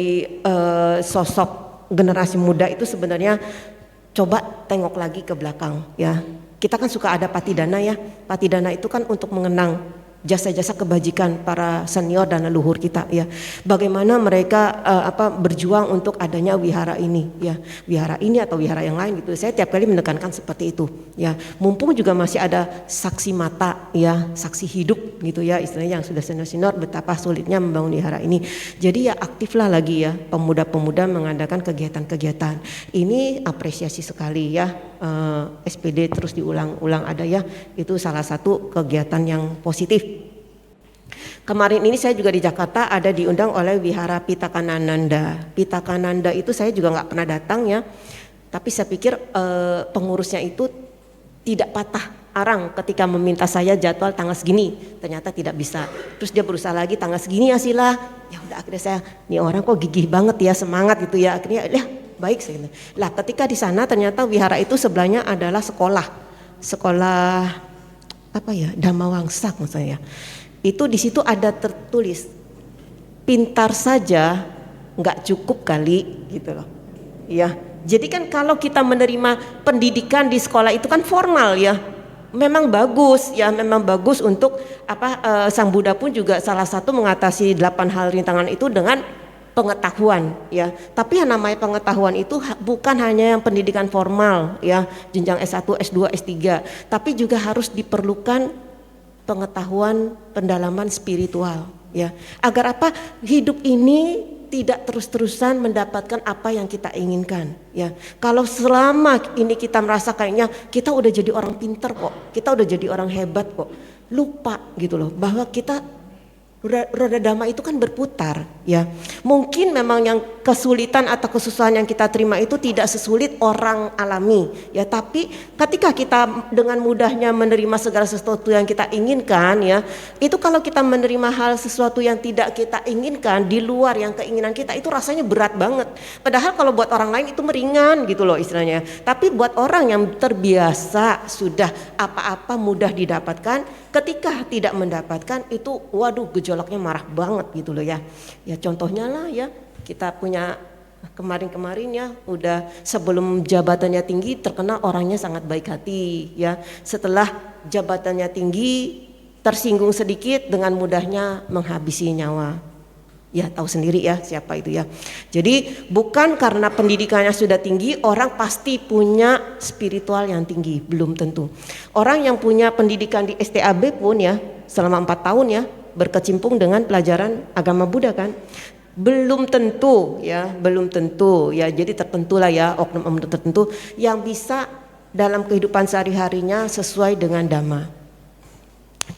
sosok generasi muda itu sebenarnya coba tengok lagi ke belakang ya. Kita kan suka ada patidana ya. Patidana itu kan untuk mengenang jasa-jasa kebajikan para senior dan leluhur kita ya. Bagaimana mereka berjuang untuk adanya wihara ini ya. Wihara ini atau wihara yang lain gitu. Saya tiap kali menekankan seperti itu ya. Mumpung juga masih ada saksi mata ya, saksi hidup gitu ya, istilahnya yang sudah senior-senior betapa sulitnya membangun wihara ini. Jadi ya aktiflah lagi ya pemuda-pemuda mengadakan kegiatan-kegiatan. Ini apresiasi sekali ya. SPD terus diulang-ulang ada ya, itu salah satu kegiatan yang positif. Kemarin ini saya juga di Jakarta ada diundang oleh Wihara Pitakananda. Pitakananda itu saya juga nggak pernah datang ya, tapi saya pikir pengurusnya itu tidak patah arang ketika meminta saya jadwal tanggal segini, ternyata tidak bisa. Terus dia berusaha lagi tanggal segini ya Sila. Ya udah akhirnya saya, nih orang kok gigih banget ya, semangat gitu ya. Akhirnya ya baik sih. Lah ketika di sana ternyata wihara itu sebelahnya adalah sekolah apa ya, Dhamma Wangsak maksudnya. Itu di situ ada tertulis pintar saja nggak cukup kali gitu loh. Ya, jadi kan kalau kita menerima pendidikan di sekolah itu kan formal ya. Memang bagus ya, memang bagus untuk Sang Buddha pun juga salah satu mengatasi 8 hal rintangan itu dengan pengetahuan ya. Tapi yang namanya pengetahuan itu bukan hanya yang pendidikan formal ya, jenjang S1, S2, S3, tapi juga harus diperlukan pengetahuan pendalaman spiritual ya. Agar apa? Hidup ini tidak terus-terusan mendapatkan apa yang kita inginkan ya. Kalau selama ini kita merasa kayaknya kita udah jadi orang pinter kok, kita udah jadi orang hebat kok, lupa gitu loh bahwa kita roda dhamma itu kan berputar ya. Mungkin memang yang kesulitan atau kesusahan yang kita terima itu tidak sesulit orang alami ya, tapi ketika kita dengan mudahnya menerima segala sesuatu yang kita inginkan ya, itu kalau kita menerima hal sesuatu yang tidak kita inginkan di luar yang keinginan kita, itu rasanya berat banget. Padahal kalau buat orang lain itu meringan gitu loh istilahnya, tapi buat orang yang terbiasa sudah apa-apa mudah didapatkan, ketika tidak mendapatkan itu waduh gejolaknya marah banget gitu loh ya. Ya contohnya lah ya, kita punya kemarin-kemarin ya, udah sebelum jabatannya tinggi terkenal orangnya sangat baik hati ya. Setelah jabatannya tinggi tersinggung sedikit dengan mudahnya menghabisi nyawa. Ya tahu sendiri ya siapa itu ya. Jadi bukan karena pendidikannya sudah tinggi orang pasti punya spiritual yang tinggi, belum tentu. Orang yang punya pendidikan di STAB pun ya selama 4 tahun ya berkecimpung dengan pelajaran agama Buddha kan, belum tentu ya, belum tentu ya. Jadi tertentulah ya oknum-oknum tertentu yang bisa dalam kehidupan sehari-harinya sesuai dengan Dhamma.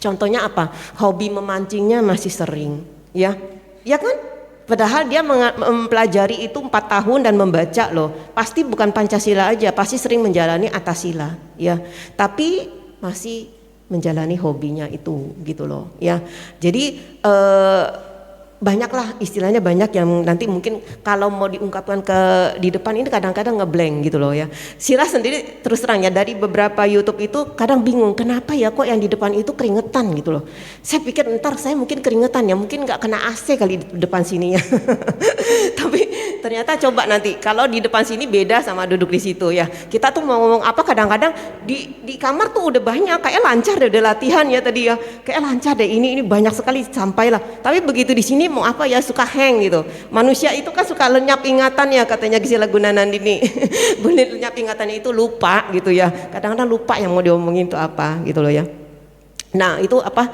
Contohnya apa? Hobi memancingnya masih sering ya. Ya kan? Padahal dia mempelajari itu 4 tahun dan membaca loh. Pasti bukan Pancasila aja, pasti sering menjalani Atasila ya. Tapi masih menjalani hobinya itu gitu loh ya. Jadi banyaklah istilahnya, banyak yang nanti mungkin kalau mau diungkapkan di depan ini kadang-kadang ngeblank gitu loh ya. Sila sendiri terus terang ya dari beberapa YouTube itu kadang bingung kenapa ya kok yang di depan itu keringetan gitu loh. Saya pikir ntar saya mungkin keringetan ya, mungkin nggak kena AC kali di depan sini ya. Tapi ternyata coba nanti kalau di depan sini beda sama duduk di situ ya. Kita tuh mau ngomong apa kadang-kadang di kamar tuh udah banyak, kayak lancar deh udah latihan ya tadi ya. Kayak lancar deh ini banyak sekali sampailah. Tapi begitu di sini mau apa ya suka hang gitu. Manusia itu kan suka lenyap ingatan ya katanya Gisela Gunanandini. Bener lenyap ingatannya itu lupa gitu ya. Kadang-kadang lupa yang mau diomongin itu apa gitu loh ya. Nah itu apa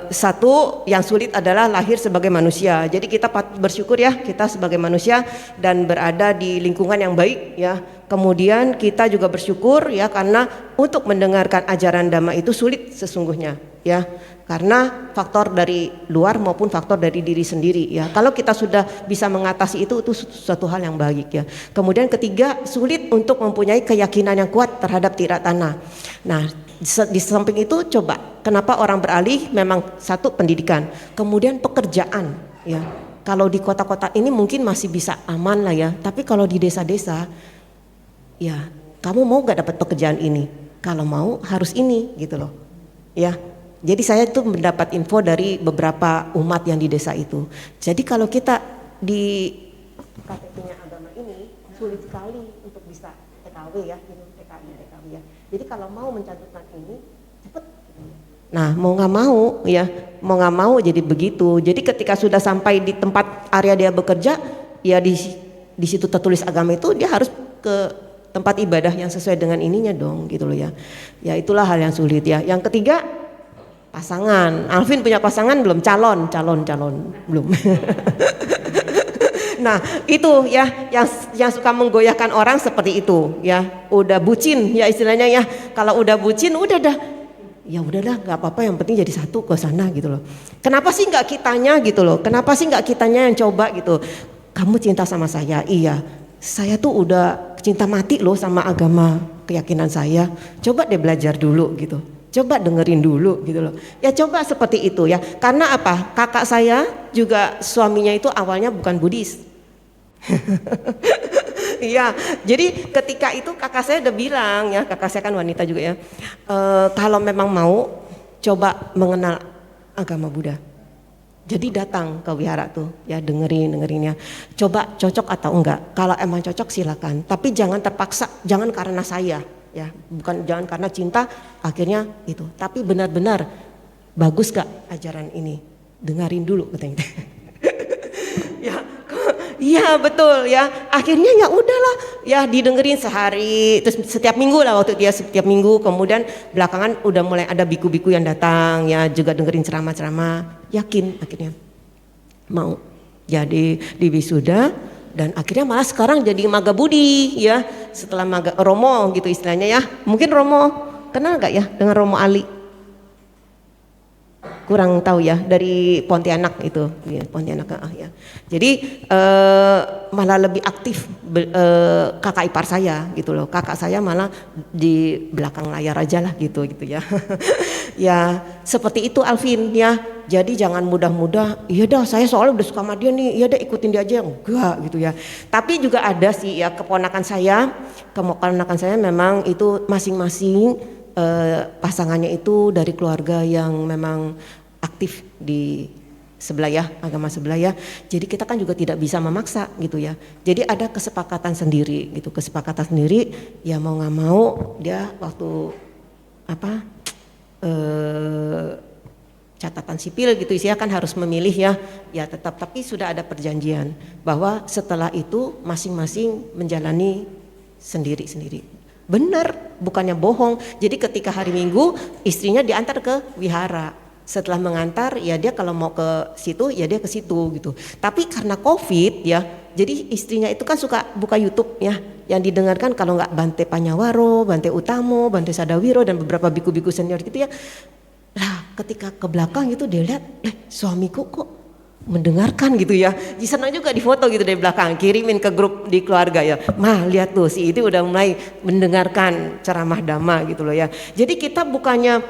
satu yang sulit adalah lahir sebagai manusia. Jadi kita bersyukur ya, kita sebagai manusia dan berada di lingkungan yang baik ya. Kemudian kita juga bersyukur ya, karena untuk mendengarkan ajaran Dhamma itu sulit sesungguhnya ya, karena faktor dari luar maupun faktor dari diri sendiri ya. Kalau kita sudah bisa mengatasi itu suatu hal yang baik ya. Kemudian ketiga, sulit untuk mempunyai keyakinan yang kuat terhadap tirak tanah. Nah, di samping itu coba kenapa orang beralih, memang satu pendidikan, kemudian pekerjaan ya. Kalau di kota-kota ini mungkin masih bisa aman lah ya, tapi kalau di desa-desa ya, kamu mau gak dapat pekerjaan ini? Kalau mau harus ini gitu loh ya. Jadi saya tuh mendapat info dari beberapa umat yang di desa itu. Jadi kalau kita di KTP-nya agama ini sulit sekali untuk bisa TKW ya, TKW ya. Jadi kalau mau mencantumkan ini cepet. Nah mau nggak mau ya, mau nggak mau jadi begitu. Jadi ketika sudah sampai di tempat area dia bekerja, ya di situ tertulis agama itu, dia harus ke tempat ibadah yang sesuai dengan ininya dong gitu loh ya. Ya itulah hal yang sulit ya. Yang ketiga, pasangan. Alvin punya pasangan belum? Calon belum. Nah itu ya yang suka menggoyahkan orang seperti itu ya. Udah bucin ya istilahnya ya. Kalau udah bucin udah dah, ya udahlah nggak apa-apa, yang penting jadi satu ke sana gitu loh. Kenapa sih nggak kitanya gitu loh? Kenapa sih nggak kitanya yang coba gitu? Kamu cinta sama saya? Iya. Saya tuh udah cinta mati loh sama agama keyakinan saya. Coba deh belajar dulu gitu. Coba dengerin dulu gitu loh. Ya coba seperti itu ya. Karena apa? Kakak saya juga suaminya itu awalnya bukan Buddhis. Iya. Jadi ketika itu kakak saya udah bilang ya, kakak saya kan wanita juga ya. Kalau memang mau coba mengenal agama Buddha. Jadi datang ke wihara tuh ya, dengerin ya. Coba cocok atau enggak. Kalau emang cocok silakan. Tapi jangan terpaksa, jangan karena saya. Ya, jangan karena cinta akhirnya itu. Tapi benar-benar bagus gak ajaran ini? Dengerin dulu katanya. Ya, iya betul ya. Akhirnya ya udahlah ya, didengerin sehari, terus setiap minggu lah waktu dia setiap minggu. Kemudian belakangan udah mulai ada biku-biku yang datang ya, juga dengerin ceramah-ceramah. Yakin akhirnya mau jadi di wisuda. Dan akhirnya malah sekarang jadi Maga Budi ya, setelah Maga Romo gitu istilahnya ya. Mungkin Romo kenal gak ya dengan Romo Ali? Kurang tahu ya, dari Pontianak itu ya, Pontianak ya. Jadi malah lebih aktif kakak ipar saya gitu loh. Kakak saya malah di belakang layar aja lah gitu ya. Ya seperti itu Alvin ya. Jadi jangan mudah-mudah, iya dah saya soalnya udah suka sama dia nih, iya dah ikutin dia aja, enggak gitu ya. Tapi juga ada sih ya keponakan saya memang itu masing-masing pasangannya itu dari keluarga yang memang aktif di sebelah ya, agama sebelah ya. Jadi kita kan juga tidak bisa memaksa gitu ya. Jadi ada kesepakatan sendiri gitu, ya mau nggak mau dia waktu apa catatan sipil gitu ya kan harus memilih ya tetap, tapi sudah ada perjanjian bahwa setelah itu masing-masing menjalani sendiri-sendiri. Benar, bukannya bohong. Jadi ketika hari Minggu istrinya diantar ke wihara. Setelah mengantar ya dia kalau mau ke situ ya dia ke situ gitu. Tapi karena Covid ya, jadi istrinya itu kan suka buka YouTube ya. Yang didengarkan kalau nggak Bante Panyawaro, Bante Utamo, Bante Sadawiro dan beberapa biku-biku senior gitu ya. Lah ketika ke belakang gitu dia lihat, suamiku kok mendengarkan gitu ya. Di sana juga difoto gitu dari belakang, kirimin ke grup di keluarga ya. Mah lihat tuh si itu udah mulai mendengarkan ceramah Dhamma gitu loh ya. Jadi kita bukannya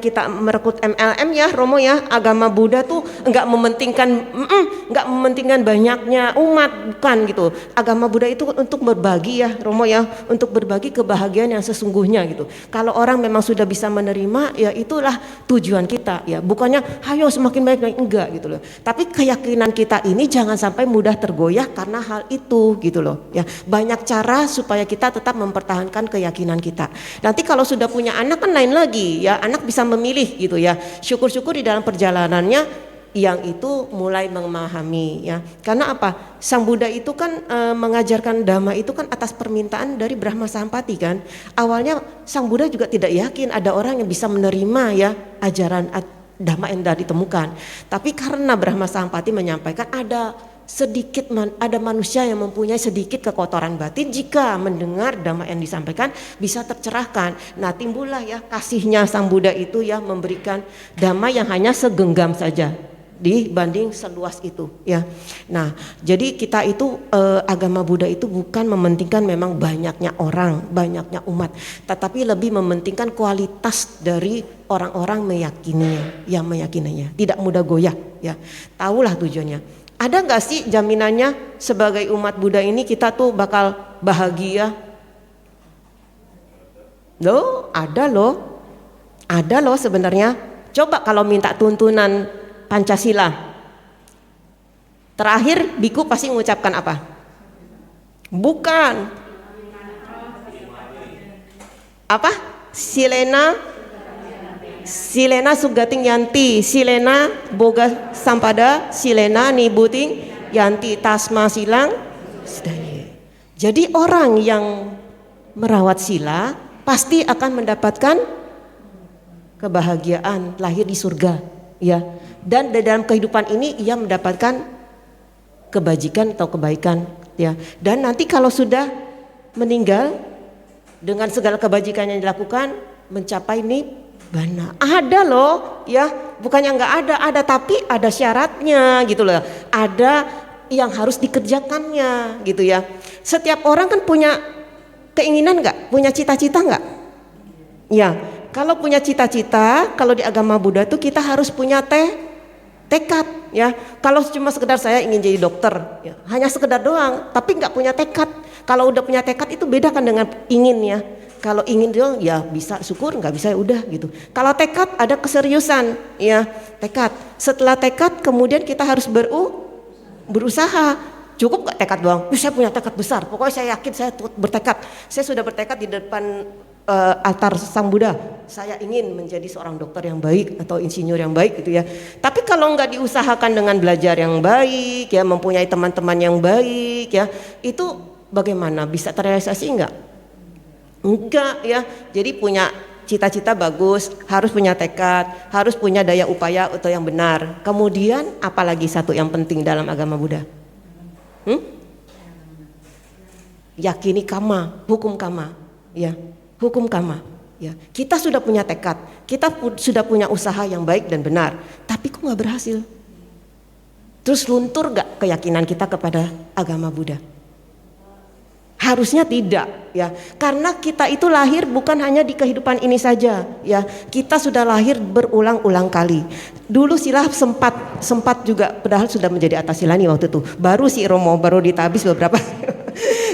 kita merekrut MLM ya Romo ya, agama Buddha tuh nggak mementingkan banyaknya umat, bukan gitu. Agama Buddha itu untuk berbagi ya Romo ya, untuk berbagi kebahagiaan yang sesungguhnya gitu. Kalau orang memang sudah bisa menerima ya itulah tujuan kita ya, bukannya hayo semakin baik enggak gitu loh. Tapi keyakinan kita ini jangan sampai mudah tergoyah karena hal itu gitu loh ya. Banyak cara supaya kita tetap mempertahankan keyakinan kita. Nanti kalau sudah punya anak kan lain lagi ya, anak bisa memilih gitu ya. Syukur-syukur di dalam perjalanannya yang itu mulai memahami ya. Karena apa? Sang Buddha itu kan mengajarkan Dhamma itu kan atas permintaan dari Brahma Sampati kan. Awalnya Sang Buddha juga tidak yakin ada orang yang bisa menerima ya ajaran Dhamma yang dari ditemukan. Tapi karena Brahma Sampati menyampaikan ada manusia yang mempunyai sedikit kekotoran batin, jika mendengar Dhamma yang disampaikan bisa tercerahkan. Nah, timbullah ya kasihnya Sang Buddha itu ya memberikan Dhamma yang hanya segenggam saja dibanding seluas itu ya. Nah, jadi kita itu agama Buddha itu bukan mementingkan memang banyaknya orang, banyaknya umat, tetapi lebih mementingkan kualitas dari orang-orang yang meyakininya, tidak mudah goyah ya. Tahulah tujuannya. Ada nggak sih jaminannya sebagai umat Buddha ini kita tuh bakal bahagia? Loh, ada loh sebenarnya. Coba kalau minta tuntunan Pancasila, terakhir biku pasti mengucapkan apa? Bukan. Apa? Silena Sugating Yanti, Silena Boga Sampada, Silena Nibuting Yanti, Tasma Silang Sedaya. Jadi orang yang merawat sila pasti akan mendapatkan kebahagiaan lahir di surga ya. Dan di dalam kehidupan ini ia mendapatkan kebajikan atau kebaikan ya. Dan nanti kalau sudah meninggal dengan segala kebajikan yang dilakukan mencapai nibbana. Ada loh ya, bukannya nggak ada tapi ada syaratnya gitu loh. Ada yang harus dikerjakannya gitu ya. Setiap orang kan punya keinginan nggak? Punya cita-cita nggak? Ya, kalau punya cita-cita, kalau di agama Buddha tuh kita harus punya tekad ya. Kalau cuma sekedar saya ingin jadi dokter ya, hanya sekedar doang tapi nggak punya tekad. Kalau udah punya tekad itu beda kan dengan ingin ya. Kalau ingin doang ya bisa syukur, nggak bisa ya udah gitu. Kalau tekad ada keseriusan ya, tekad. Setelah tekad kemudian kita harus berusaha. Cukup nggak tekad doang? Saya punya tekad besar, pokoknya saya yakin saya bertekad. Saya sudah bertekad di depan altar Sang Buddha, saya ingin menjadi seorang dokter yang baik atau insinyur yang baik gitu ya. Tapi kalau nggak diusahakan dengan belajar yang baik ya, mempunyai teman-teman yang baik ya, itu bagaimana bisa terrealisasi enggak ya. Jadi punya cita-cita bagus, harus punya tekad, harus punya daya upaya atau yang benar. Kemudian apalagi satu yang penting dalam agama Buddha, yakini kama, hukum kama ya. Hukum kama ya. Kita sudah punya tekad, kita sudah punya usaha yang baik dan benar, tapi kok nggak berhasil? Terus luntur nggak keyakinan kita kepada agama Buddha? Harusnya tidak ya, karena kita itu lahir bukan hanya di kehidupan ini saja ya. Kita sudah lahir berulang-ulang kali. Dulu sila sempat juga, padahal sudah menjadi Atasilani waktu itu. Baru si Romo baru ditabis beberapa.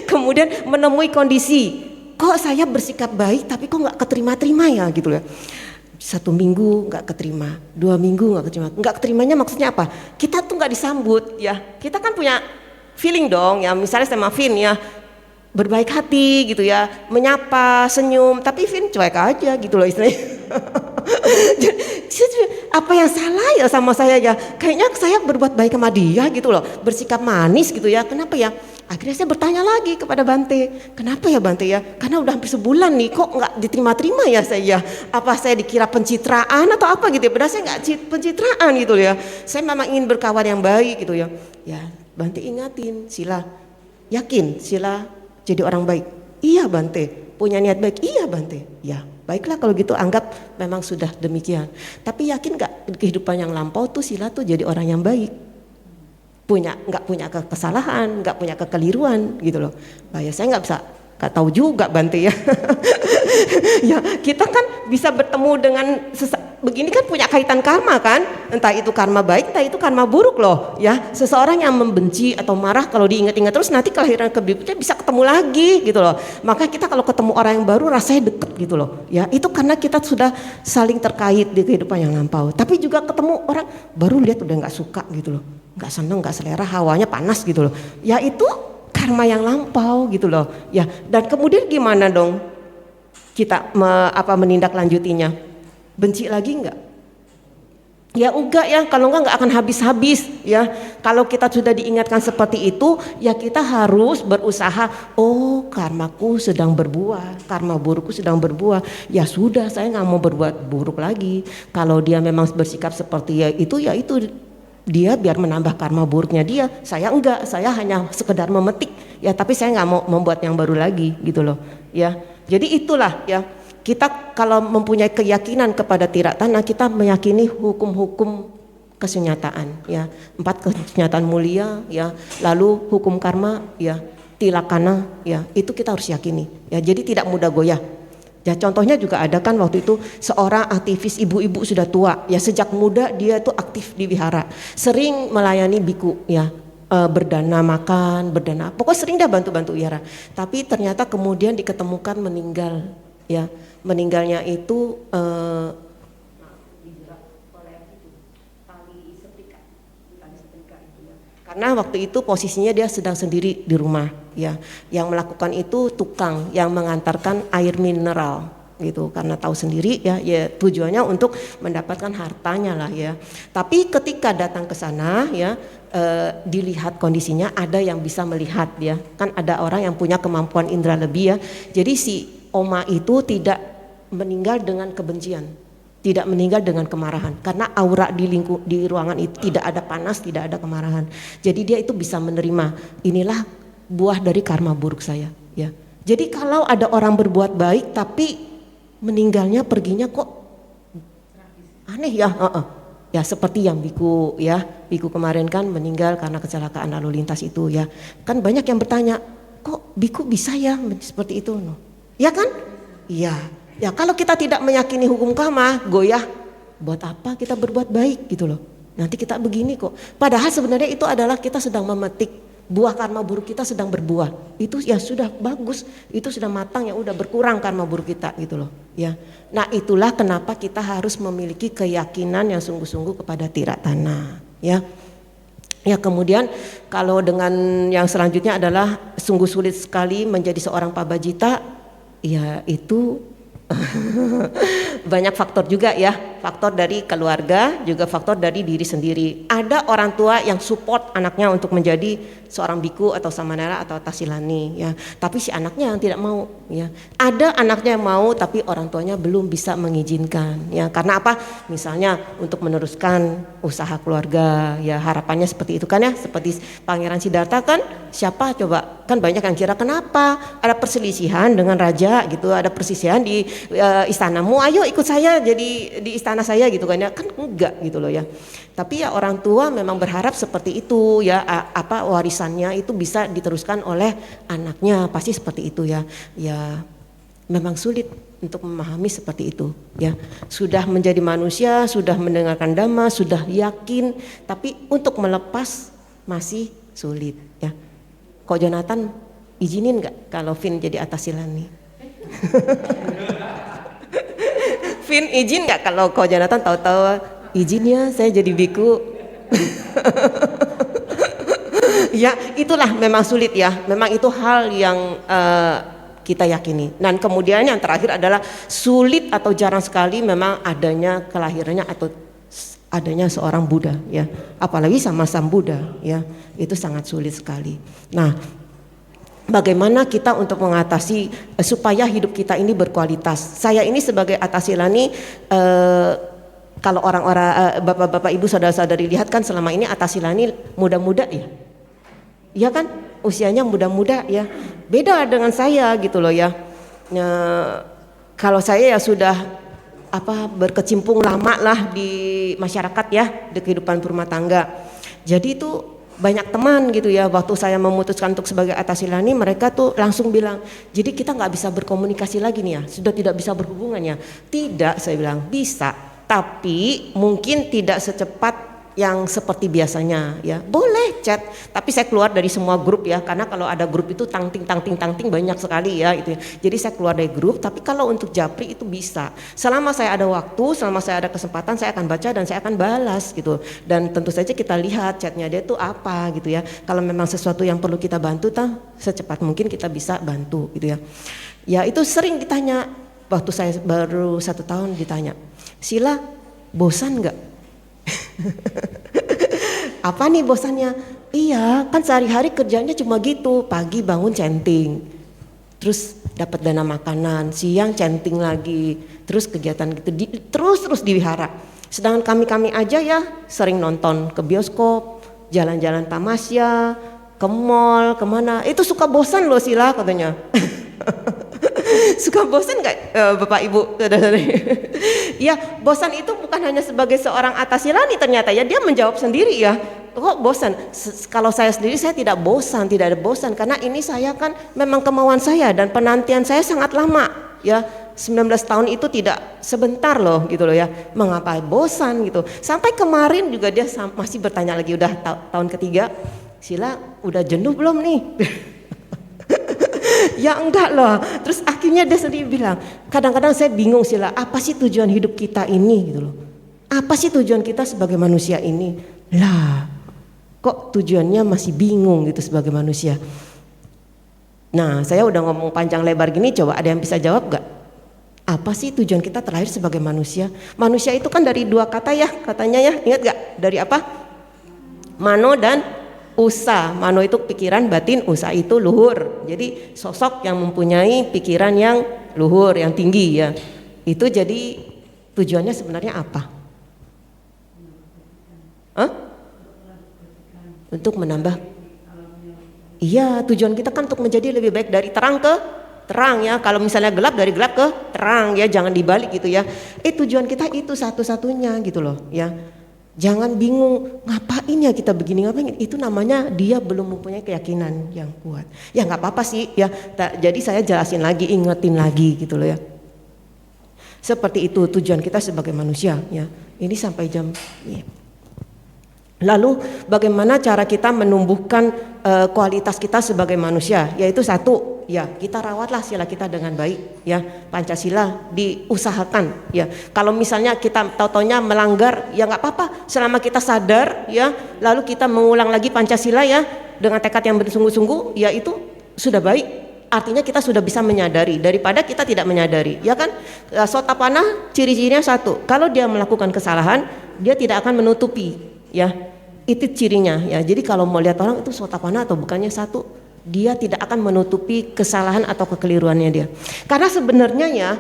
Kemudian menemui kondisi, kok saya bersikap baik tapi kok nggak keterima-terima ya gitu ya. 1 minggu nggak keterima, 2 minggu nggak keterima. Nggak keterimanya maksudnya apa? Kita tuh nggak disambut ya. Kita kan punya feeling dong ya. Misalnya sama Vin ya, berbaik hati gitu ya, menyapa, senyum, tapi Vin cuek aja gitu loh istilahnya. Apa yang salah ya sama saya ya? Kayaknya saya berbuat baik sama dia gitu loh, bersikap manis gitu ya. Kenapa ya? Akhirnya saya bertanya lagi kepada Bante, kenapa ya Bante ya? Karena udah hampir sebulan nih kok nggak diterima-terima ya saya. Apa saya dikira pencitraan atau apa gitu ya? Padahal saya nggak pencitraan gitu ya. Saya memang ingin berkawan yang baik gitu ya. Ya Bante ingatin, sila yakin sila jadi orang baik. Iya Bante, punya niat baik. Iya Bante. Ya baiklah kalau gitu, anggap memang sudah demikian. Tapi yakin nggak kehidupan yang lampau tuh sila tuh jadi orang yang baik? Nggak punya kesalahan, nggak punya kekeliruan gitu loh. Ya saya nggak tahu juga Bante ya. Ya kita kan bisa bertemu dengan begini kan punya kaitan karma kan, entah itu karma baik, entah itu karma buruk loh ya. Seseorang yang membenci atau marah kalau diingat-ingat terus nanti kelahiran berikutnya bisa ketemu lagi gitu loh. Maka kita kalau ketemu orang yang baru rasanya deket gitu loh ya. Itu karena kita sudah saling terkait di kehidupan yang lampau. Tapi juga ketemu orang baru lihat udah nggak suka gitu loh, nggak seneng, nggak selera, hawanya panas gitu loh. Ya itu karma yang lampau gitu loh ya. Dan kemudian gimana dong kita menindaklanjutinya? Benci lagi enggak? Ya enggak ya, kalau enggak akan habis-habis ya. Kalau kita sudah diingatkan seperti itu, ya kita harus berusaha. Oh, karmaku sedang berbuah, karma burukku sedang berbuah. Ya sudah, saya nggak mau berbuat buruk lagi. Kalau dia memang bersikap seperti ya itu dia biar menambah karma buruknya dia. Saya enggak, saya hanya sekedar memetik. Ya, tapi saya nggak mau membuat yang baru lagi gitu loh. Ya, jadi itulah ya. Kita kalau mempunyai keyakinan kepada tirak tanah, kita meyakini hukum-hukum kesunyataan ya, 4 kesunyataan mulia ya, lalu hukum karma ya, tilakana ya, itu kita harus yakini ya, jadi tidak mudah goyah ya. Contohnya juga ada kan waktu itu seorang aktivis ibu-ibu sudah tua ya, sejak muda dia tuh aktif di wihara, sering melayani biku ya, berdana makan, berdana, pokoknya sering dah bantu-bantu wihara, tapi ternyata kemudian diketemukan meninggal ya. Meninggalnya itu karena waktu itu posisinya dia sedang sendiri di rumah ya. Yang melakukan itu tukang yang mengantarkan air mineral gitu, karena tahu sendiri ya, ya tujuannya untuk mendapatkan hartanya lah ya. Tapi ketika datang ke sana ya, dilihat kondisinya, ada yang bisa melihat ya, kan ada orang yang punya kemampuan indera lebih ya. Jadi si Oma itu tidak meninggal dengan kebencian, tidak meninggal dengan kemarahan, karena aura di ruangan itu tidak ada panas, tidak ada kemarahan. Jadi dia itu bisa menerima, inilah buah dari karma buruk saya ya. Jadi kalau ada orang berbuat baik tapi meninggalnya, perginya kok aneh ya, ya seperti yang biku ya, biku kemarin kan meninggal karena kecelakaan lalu lintas itu ya. Kan banyak yang bertanya, kok biku bisa ya seperti itu no? Ya kan? Iya. Ya kalau kita tidak meyakini hukum karma, goyah, buat apa kita berbuat baik gitu loh. Nanti kita begini kok. Padahal sebenarnya itu adalah kita sedang memetik buah karma buruk, kita sedang berbuah. Itu ya sudah bagus, itu sudah matang, ya udah berkurang karma buruk kita gitu loh. Ya. Nah itulah kenapa kita harus memiliki keyakinan yang sungguh-sungguh kepada tirak tanah. Ya. Ya kemudian kalau dengan yang selanjutnya adalah sungguh sulit sekali menjadi seorang pabajita. Ya itu banyak faktor juga ya, faktor dari keluarga, juga faktor dari diri sendiri. Ada orang tua yang support anaknya untuk menjadi seorang biku atau samanera atau tasilani ya, tapi si anaknya yang tidak mau ya. Ada anaknya yang mau tapi orang tuanya belum bisa mengizinkan ya, karena apa? Misalnya untuk meneruskan usaha keluarga ya, harapannya seperti itu kan ya, seperti Pangeran Siddhartha kan, siapa coba, kan banyak yang kira kenapa ada perselisihan dengan raja gitu, ada perselisihan di istanamu, ayo ikut saya jadi di istana saya gitu kan ya, kan enggak gitu loh ya. Tapi ya orang tua memang berharap seperti itu ya, apa warisannya itu bisa diteruskan oleh anaknya, pasti seperti itu ya. Ya memang sulit untuk memahami seperti itu ya. Sudah menjadi manusia, sudah mendengarkan dhamma, sudah yakin, tapi untuk melepas masih sulit ya. Kok Jonathan izinin nggak kalau Vin jadi atasilani? Vin izin nggak kalau Ko Jonathan tahu-tahu izin ya saya jadi biku? Ya itulah memang sulit ya, memang itu hal yang kita yakini. Dan kemudian yang terakhir adalah sulit atau jarang sekali memang adanya kelahirannya atau adanya seorang Buddha ya, apalagi sama Sang Buddha ya, itu sangat sulit sekali. Nah, bagaimana kita untuk mengatasi supaya hidup kita ini berkualitas? Saya ini sebagai atasilani, kalau orang-orang bapak-bapak ibu saudara-saudari lihat kan selama ini atasilani muda-muda ya, iya kan, usianya muda-muda ya, beda dengan saya gitu loh ya. Kalau saya ya sudah berkecimpung lama lah di masyarakat ya, di kehidupan rumah tangga. Jadi itu banyak teman gitu ya, waktu saya memutuskan untuk sebagai atasilani, mereka tuh langsung bilang, jadi kita nggak bisa berkomunikasi lagi nih ya, sudah tidak bisa berhubungan ya. Tidak, saya bilang bisa, tapi mungkin tidak secepat yang seperti biasanya ya. Boleh chat, tapi saya keluar dari semua grup ya, karena kalau ada grup itu tangting banyak sekali ya itu. Jadi saya keluar dari grup, tapi kalau untuk japri itu bisa. Selama saya ada waktu, selama saya ada kesempatan, saya akan baca dan saya akan balas gitu. Dan tentu saja kita lihat chatnya dia itu apa gitu ya. Kalau memang sesuatu yang perlu kita bantu, secepat mungkin kita bisa bantu gitu ya. Ya itu sering ditanya, waktu saya baru 1 tahun ditanya, Sila bosan nggak Apa nih bosannya? Iya, kan sehari-hari kerjanya cuma gitu, pagi bangun centing, terus dapat dana makanan, siang centing lagi, terus kegiatan gitu, terus di wihara. Sedangkan kami aja ya sering nonton ke bioskop, jalan-jalan tamasya, ke mall, kemana. Itu suka bosan loh Sila katanya. Suka bosan nggak Bapak Ibu? Ya bosan itu bukan hanya sebagai seorang atasilani ternyata ya, dia menjawab sendiri ya. Kok bosan? Kalau saya sendiri saya tidak bosan, tidak ada bosan karena ini saya kan memang kemauan saya dan penantian saya sangat lama ya. 19 tahun itu tidak sebentar loh gitu loh ya. Mengapa bosan gitu? Sampai kemarin juga dia masih bertanya lagi, udah tahun ketiga, Sila udah jenuh belum nih? Ya enggak loh. Terus akhirnya dia sendiri bilang, kadang-kadang saya bingung Sila, apa sih tujuan hidup kita ini gitu loh. Apa sih tujuan kita sebagai manusia ini? Lah, kok tujuannya masih bingung gitu sebagai manusia. Nah, saya udah ngomong panjang lebar gini, coba ada yang bisa jawab gak? Apa sih tujuan kita terlahir sebagai manusia? Manusia itu kan dari dua kata ya, katanya ya, ingat gak? Dari apa? Mano dan Usa. Mano itu pikiran, batin, Usa itu luhur. Jadi sosok yang mempunyai pikiran yang luhur, yang tinggi ya. Itu jadi tujuannya sebenarnya apa? Hah? Untuk menambah. Iya, tujuan kita kan untuk menjadi lebih baik dari terang ke terang ya. Kalau misalnya gelap, dari gelap ke terang ya, jangan dibalik gitu ya. Tujuan kita itu satu-satunya gitu loh ya. Jangan bingung ngapain ya kita begini, ngapain, itu namanya dia belum mempunyai keyakinan yang kuat. Ya nggak apa-apa sih ya. Jadi saya jelasin lagi, ingetin lagi gitu loh ya. Seperti itu tujuan kita sebagai manusia ya. Ini sampai jam ya. Lalu bagaimana cara kita menumbuhkan kualitas kita sebagai manusia? Yaitu satu, ya kita rawatlah sila kita dengan baik ya. Pancasila diusahakan ya. Kalau misalnya kita tau-taunya melanggar ya nggak apa-apa, selama kita sadar ya, lalu kita mengulang lagi Pancasila ya dengan tekad yang bersungguh-sungguh, ya itu sudah baik. Artinya kita sudah bisa menyadari daripada kita tidak menyadari ya kan. Sotapana ciri-cirinya satu, kalau dia melakukan kesalahan dia tidak akan menutupi ya, itu cirinya ya. Jadi kalau mau lihat orang itu sotapana atau bukannya satu, dia tidak akan menutupi kesalahan atau kekeliruannya dia. Karena sebenarnya ya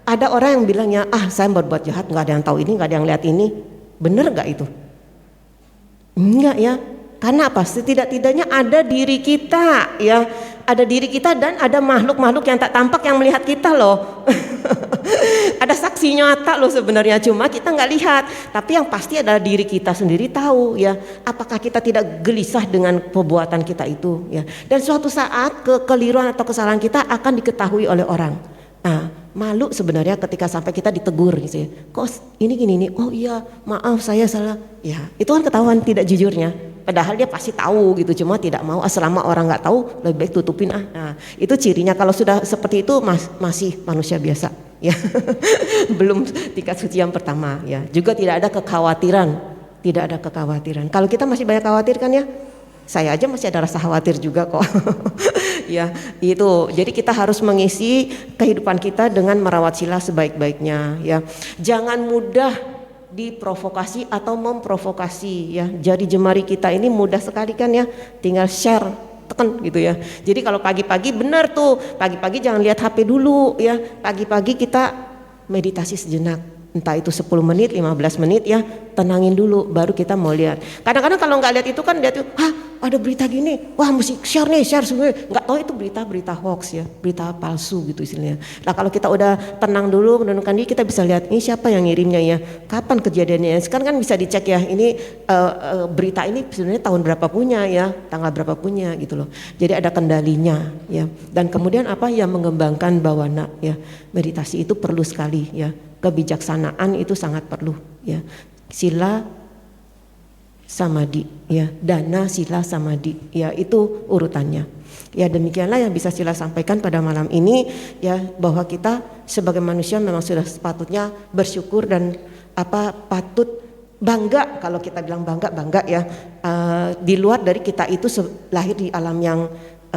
ada orang yang bilangnya, saya berbuat jahat nggak ada yang tahu ini, nggak ada yang lihat ini. Bener nggak itu? Enggak ya. Karena apa? Setidak-tidaknya ada diri kita ya, ada diri kita dan ada makhluk-makhluk yang tak tampak yang melihat kita loh. Ada saksi nyata loh sebenarnya, cuma kita nggak lihat. Tapi yang pasti adalah diri kita sendiri tahu ya. Apakah kita tidak gelisah dengan perbuatan kita itu ya? Dan suatu saat kekeliruan atau kesalahan kita akan diketahui oleh orang. Nah, malu sebenarnya ketika sampai kita ditegur gitu ya. Kok ini gini nih? Oh iya, maaf saya salah. Ya, itu kan ketahuan tidak jujurnya. Padahal dia pasti tahu gitu, cuma tidak mau. Selama orang nggak tahu, lebih baik tutupin Nah, itu cirinya. Kalau sudah seperti itu masih manusia biasa ya. Belum tingkat suci yang pertama ya. Juga tidak ada kekhawatiran, tidak ada kekhawatiran. Kalau kita masih banyak khawatir kan ya. Saya aja masih ada rasa khawatir juga kok. Ya, itu. Jadi kita harus mengisi kehidupan kita dengan merawat sila sebaik-baiknya ya. Jangan mudah diprovokasi atau memprovokasi ya. Jari jemari kita ini mudah sekali kan ya, tinggal share, tekan gitu ya. Jadi kalau pagi-pagi benar tuh, pagi-pagi jangan lihat HP dulu ya. Pagi-pagi kita meditasi sejenak, entah itu 10 menit, 15 menit ya, tenangin dulu baru kita mau lihat. Kadang-kadang kalau nggak lihat itu kan lihat tuh, ada berita gini, wah mesti share nih, share semua. Nggak tahu itu berita hoax ya, berita palsu gitu istilahnya. Nah kalau kita udah tenang dulu, menenangkan diri, kita bisa lihat ini siapa yang ngirimnya ya, kapan kejadiannya. Sekarang kan bisa dicek ya, ini berita ini sebenarnya tahun berapa punya ya, tanggal berapa punya gitu loh. Jadi ada kendalinya ya. Dan kemudian apa yang mengembangkan bawana ya, meditasi itu perlu sekali ya. Kebijaksanaan itu sangat perlu ya. Sila samadhi ya, dana sila samadhi ya, itu urutannya ya. Demikianlah yang bisa Sila sampaikan pada malam ini ya, bahwa kita sebagai manusia memang sudah sepatutnya bersyukur dan patut bangga. Kalau kita bilang bangga ya, di luar dari kita itu lahir di alam yang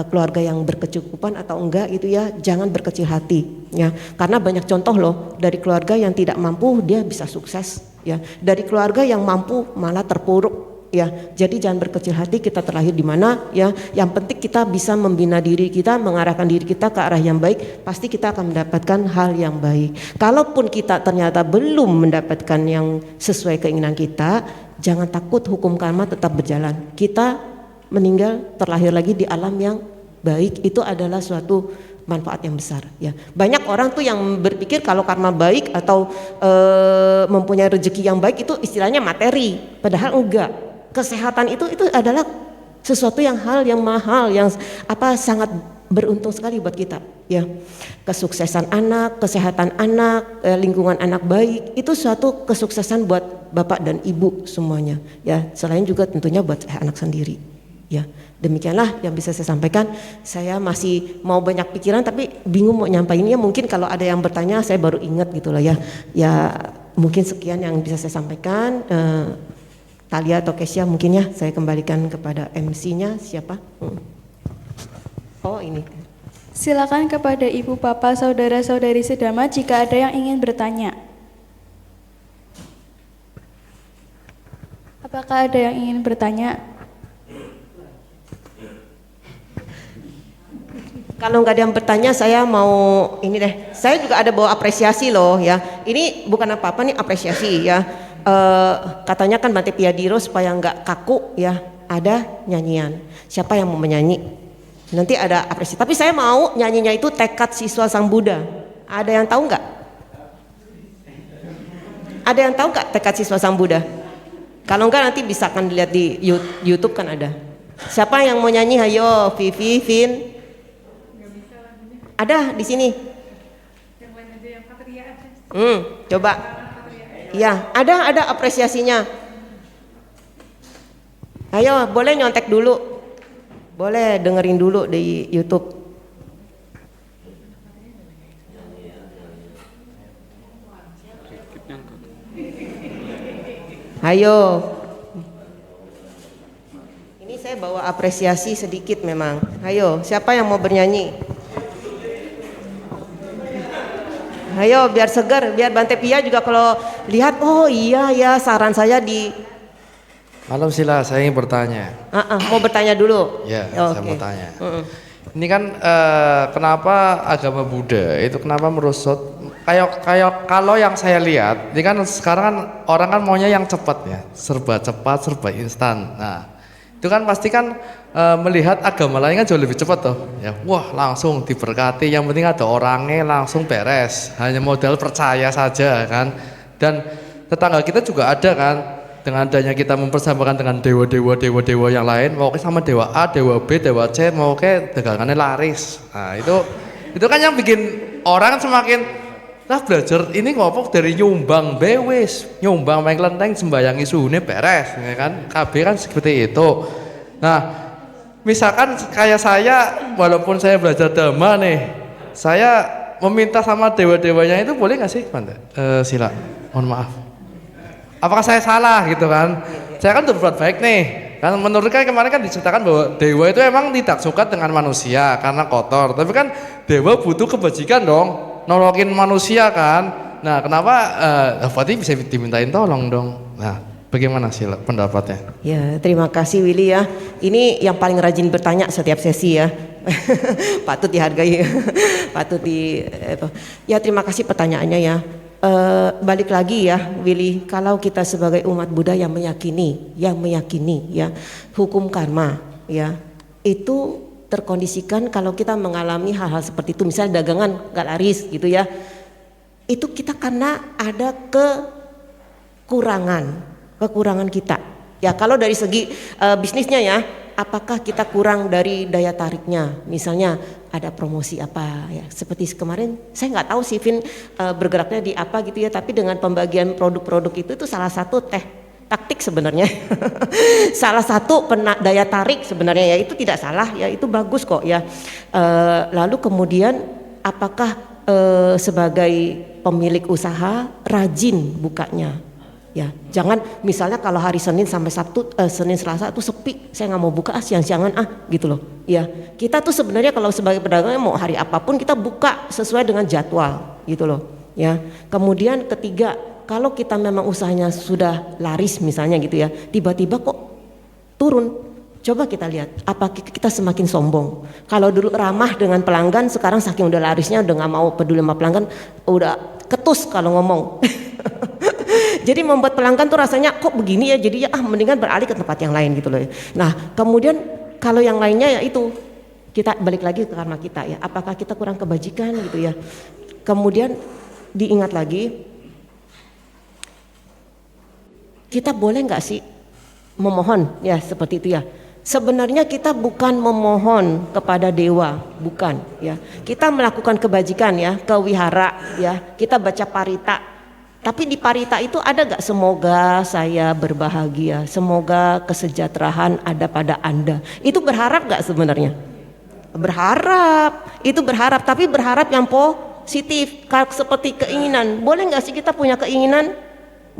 keluarga yang berkecukupan atau enggak gitu ya, jangan berkecil hati ya, karena banyak contoh loh dari keluarga yang tidak mampu dia bisa sukses ya, dari keluarga yang mampu malah terpuruk ya. Jadi jangan berkecil hati, kita terlahir di mana ya, yang penting kita bisa membina diri kita, mengarahkan diri kita ke arah yang baik, pasti kita akan mendapatkan hal yang baik. Kalaupun kita ternyata belum mendapatkan yang sesuai keinginan kita, jangan takut, hukum karma tetap berjalan. Kita meninggal terlahir lagi di alam yang baik, itu adalah suatu manfaat yang besar ya. Banyak orang tuh yang berpikir kalau karma baik atau mempunyai rezeki yang baik itu istilahnya materi, padahal enggak. Kesehatan itu adalah sesuatu yang hal yang mahal, yang sangat beruntung sekali buat kita ya. Kesuksesan anak, kesehatan anak, lingkungan anak baik, itu suatu kesuksesan buat bapak dan ibu semuanya ya, selain juga tentunya buat anak sendiri. Ya, demikianlah yang bisa saya sampaikan. Saya masih mau banyak pikiran tapi bingung mau nyampainya. Mungkin kalau ada yang bertanya saya baru ingat gitu loh ya. Ya mungkin sekian yang bisa saya sampaikan. Talia atau Kesia mungkin ya saya kembalikan kepada MC-nya siapa? Oh ini.
Silakan kepada ibu, bapak, saudara-saudari sedama jika ada yang ingin bertanya. Apakah ada yang ingin bertanya?
Kalau nggak ada yang bertanya, saya mau ini deh. Saya juga ada bawa apresiasi loh ya. Ini bukan apa-apa nih, apresiasi ya. Katanya kan Bante Piyadiro supaya nggak kaku ya. Ada nyanyian. Siapa yang mau menyanyi? Nanti ada apresiasi. Tapi saya mau nyanyinya itu tekad siswa Sang Buddha. Ada yang tahu nggak? Ada yang tahu nggak tekad siswa Sang Buddha? Kalau nggak nanti bisa kan dilihat di YouTube kan ada. Siapa yang mau nyanyi? Hayo, Vivi, Vin. Ada di sini.
Yang lain aja, yang Patria aja.
Coba. Iya, ada apresiasinya. Ayo, boleh nyontek dulu. Boleh dengerin dulu di YouTube. Ayo. Ini saya bawa apresiasi sedikit memang. Ayo, siapa yang mau bernyanyi? Ayo biar segar, biar Bante Pia juga kalau lihat, oh iya ya saran saya di.
Malam Sila, saya ingin bertanya.
Mau bertanya dulu?
Ya,
Oh,
saya
oke.
mau tanya. Ini kan kenapa agama Buddha itu kenapa merosot? Kayak kalau yang saya lihat, ini kan sekarang kan orang kan maunya yang cepat ya, serba cepat, serba instan. Nah, itu kan pasti kan melihat agama lain kan jauh lebih cepat toh. Ya, wah langsung diberkati, yang penting ada orangnya langsung beres, hanya modal percaya saja kan. Dan tetangga kita juga ada kan, dengan adanya kita mempersamakan dengan dewa-dewa yang lain, mau ke sama dewa A, dewa B, dewa C, mau ke dagangannya laris. Nah itu kan yang bikin orang semakin lah belajar ini ngopok dari nyumbang bewis, nyumbang main kelenteng sembayangi suhune beres, ya kan? KB kan seperti itu. Nah, misalkan kayak saya, walaupun saya belajar dhamma nih, saya meminta sama dewa-dewanya itu boleh nggak sih, Bante? Sila, mohon maaf. Apakah saya salah gitu kan? Saya kan berbuat baik nih. Kan menurut kan kemarin kan diceritakan bahwa dewa itu emang tidak suka dengan manusia karena kotor. Tapi kan dewa butuh kebajikan dong, nolongin manusia kan. Nah kenapa berarti bisa dimintain tolong dong. Nah bagaimana sih pendapatnya?
Ya terima kasih Willy ya. Ini yang paling rajin bertanya setiap sesi ya. Patut dihargai. Patut di ya terima kasih pertanyaannya ya. Balik lagi ya Willy, kalau kita sebagai umat Buddha yang meyakini ya hukum karma ya itu terkondisikan kalau kita mengalami hal-hal seperti itu, misalnya dagangan gak laris gitu ya, itu kita karena ada kekurangan kita ya. Kalau dari segi bisnisnya ya, apakah kita kurang dari daya tariknya, misalnya ada promosi apa ya, seperti kemarin saya nggak tahu sih Vin bergeraknya di apa gitu ya, tapi dengan pembagian produk-produk itu salah satu taktik sebenarnya. Salah satu daya tarik sebenarnya ya, itu tidak salah ya, itu bagus kok ya. Lalu kemudian apakah sebagai pemilik usaha rajin bukanya ya, jangan misalnya kalau hari Senin sampai Sabtu, Senin Selasa itu sepi, saya nggak mau buka siang-siangan gitu loh. Ya, kita tuh sebenarnya kalau sebagai pedagang mau hari apapun kita buka sesuai dengan jadwal gitu loh. Ya. Kemudian ketiga, kalau kita memang usahanya sudah laris misalnya gitu ya, tiba-tiba kok turun. Coba kita lihat, apa kita semakin sombong? Kalau dulu ramah dengan pelanggan, sekarang saking udah larisnya udah nggak mau peduli sama pelanggan, udah ketus kalau ngomong. Jadi membuat pelanggan tuh rasanya kok begini ya, jadi ya mendingan beralih ke tempat yang lain gitu loh. Nah kemudian kalau yang lainnya ya itu kita balik lagi ke karma kita ya, apakah kita kurang kebajikan gitu ya. Kemudian diingat lagi, kita boleh nggak sih memohon ya seperti itu ya. Sebenarnya kita bukan memohon kepada dewa, bukan ya. Kita melakukan kebajikan ya, ke wihara ya, kita baca parita. Tapi di parita itu ada gak semoga saya berbahagia, semoga kesejahteraan ada pada Anda. Itu berharap gak sebenarnya? Berharap, itu berharap, tapi berharap yang positif, seperti keinginan. Boleh gak sih kita punya keinginan?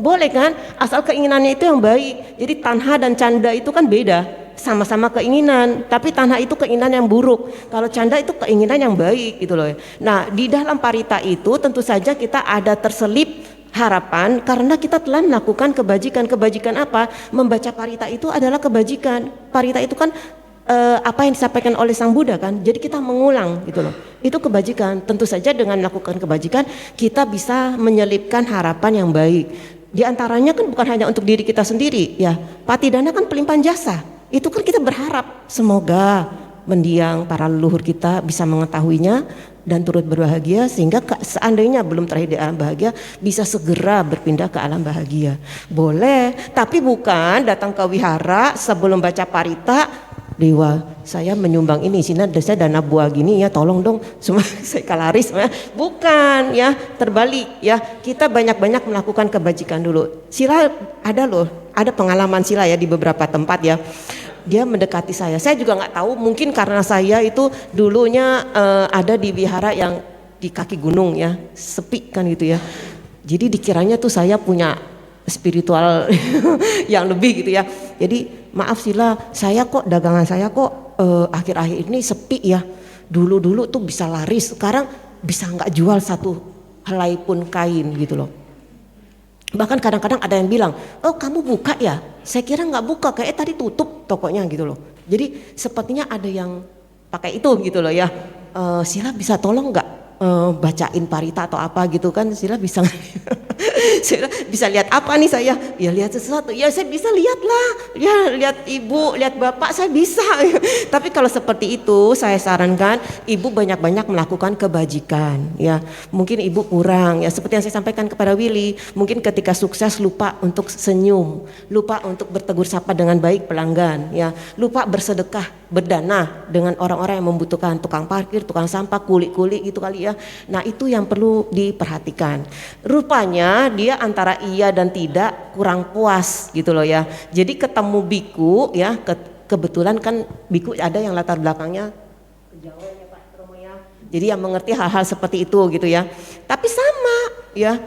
Boleh kan? Asal keinginannya itu yang baik. Jadi tanha dan canda itu kan beda, sama-sama keinginan, tapi tanha itu keinginan yang buruk, kalau canda itu keinginan yang baik gitu loh. Nah di dalam parita itu tentu saja kita ada terselip harapan karena kita telah melakukan kebajikan. Kebajikan apa? Membaca parita itu adalah kebajikan. Parita itu kan apa yang disampaikan oleh Sang Buddha kan, jadi kita mengulang gitu loh, itu kebajikan. Tentu saja dengan melakukan kebajikan kita bisa menyelipkan harapan yang baik. Di antaranya kan bukan hanya untuk diri kita sendiri ya, patidana kan pelimpahan jasa, itu kan kita berharap semoga mendiang para leluhur kita bisa mengetahuinya dan turut berbahagia, sehingga seandainya belum terakhir di alam bahagia bisa segera berpindah ke alam bahagia. Boleh, tapi bukan datang ke wihara sebelum baca parita, dewa saya menyumbang ini, sini saya dana buah gini ya, tolong dong semua saya kalaris ya. Bukan ya, terbalik ya, kita banyak-banyak melakukan kebajikan dulu. Sila ada loh, ada pengalaman Sila ya di beberapa tempat ya. Dia mendekati saya juga nggak tahu, mungkin karena saya itu dulunya ada di wihara yang di kaki gunung ya, sepi kan gitu ya. Jadi dikiranya tuh saya punya spiritual yang lebih gitu ya. Jadi maaf Sila, saya kok dagangan saya kok akhir-akhir ini sepi ya. Dulu-dulu tuh bisa laris, sekarang bisa nggak jual satu helai pun kain gitu loh. Bahkan kadang-kadang ada yang bilang, oh kamu buka ya? Saya kira nggak buka, kayak tadi tutup tokonya gitu loh. Jadi sepertinya ada yang pakai itu gitu loh ya. Sila bisa tolong nggak bacain parita atau apa gitu kan? Sila bisa Sila bisa lihat apa nih saya? Ya lihat sesuatu. Ya saya bisa lihat lah. Ya lihat ibu, lihat bapak saya bisa. Tapi kalau seperti itu saya sarankan ibu banyak-banyak melakukan kebajikan. Ya mungkin ibu kurang ya, seperti yang saya sampaikan kepada Willy. Mungkin ketika sukses lupa untuk senyum, lupa untuk bertegur sapa dengan baik pelanggan. Ya lupa bersedekah, berdana dengan orang-orang yang membutuhkan, tukang parkir, tukang sampah, kuli-kuli gitu kali ya. Nah itu yang perlu diperhatikan. Rupanya dia antara iya dan tidak kurang puas gitu loh ya. Jadi ketemu biku ya, kebetulan kan biku ada yang latar belakangnya kejauhan ya Pak Romo ya. Jadi yang mengerti hal-hal seperti itu gitu ya. Tapi sama ya,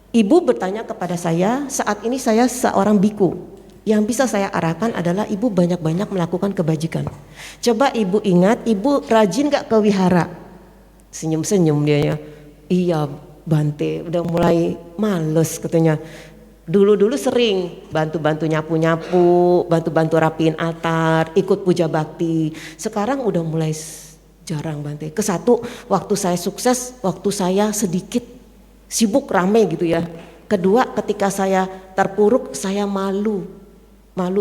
ibu bertanya kepada saya, saat ini saya seorang biku. Yang bisa saya arahkan adalah ibu banyak-banyak melakukan kebajikan. Coba ibu ingat, ibu rajin gak ke wihara? Senyum-senyum dia ya. Iya Bante, udah mulai males katanya. Dulu-dulu sering bantu-bantu nyapu-nyapu, bantu-bantu rapiin altar, ikut puja bakti. Sekarang udah mulai jarang Bante. Kesatu, waktu saya sukses, waktu saya sedikit sibuk rame gitu ya. Kedua, ketika saya terpuruk, saya malu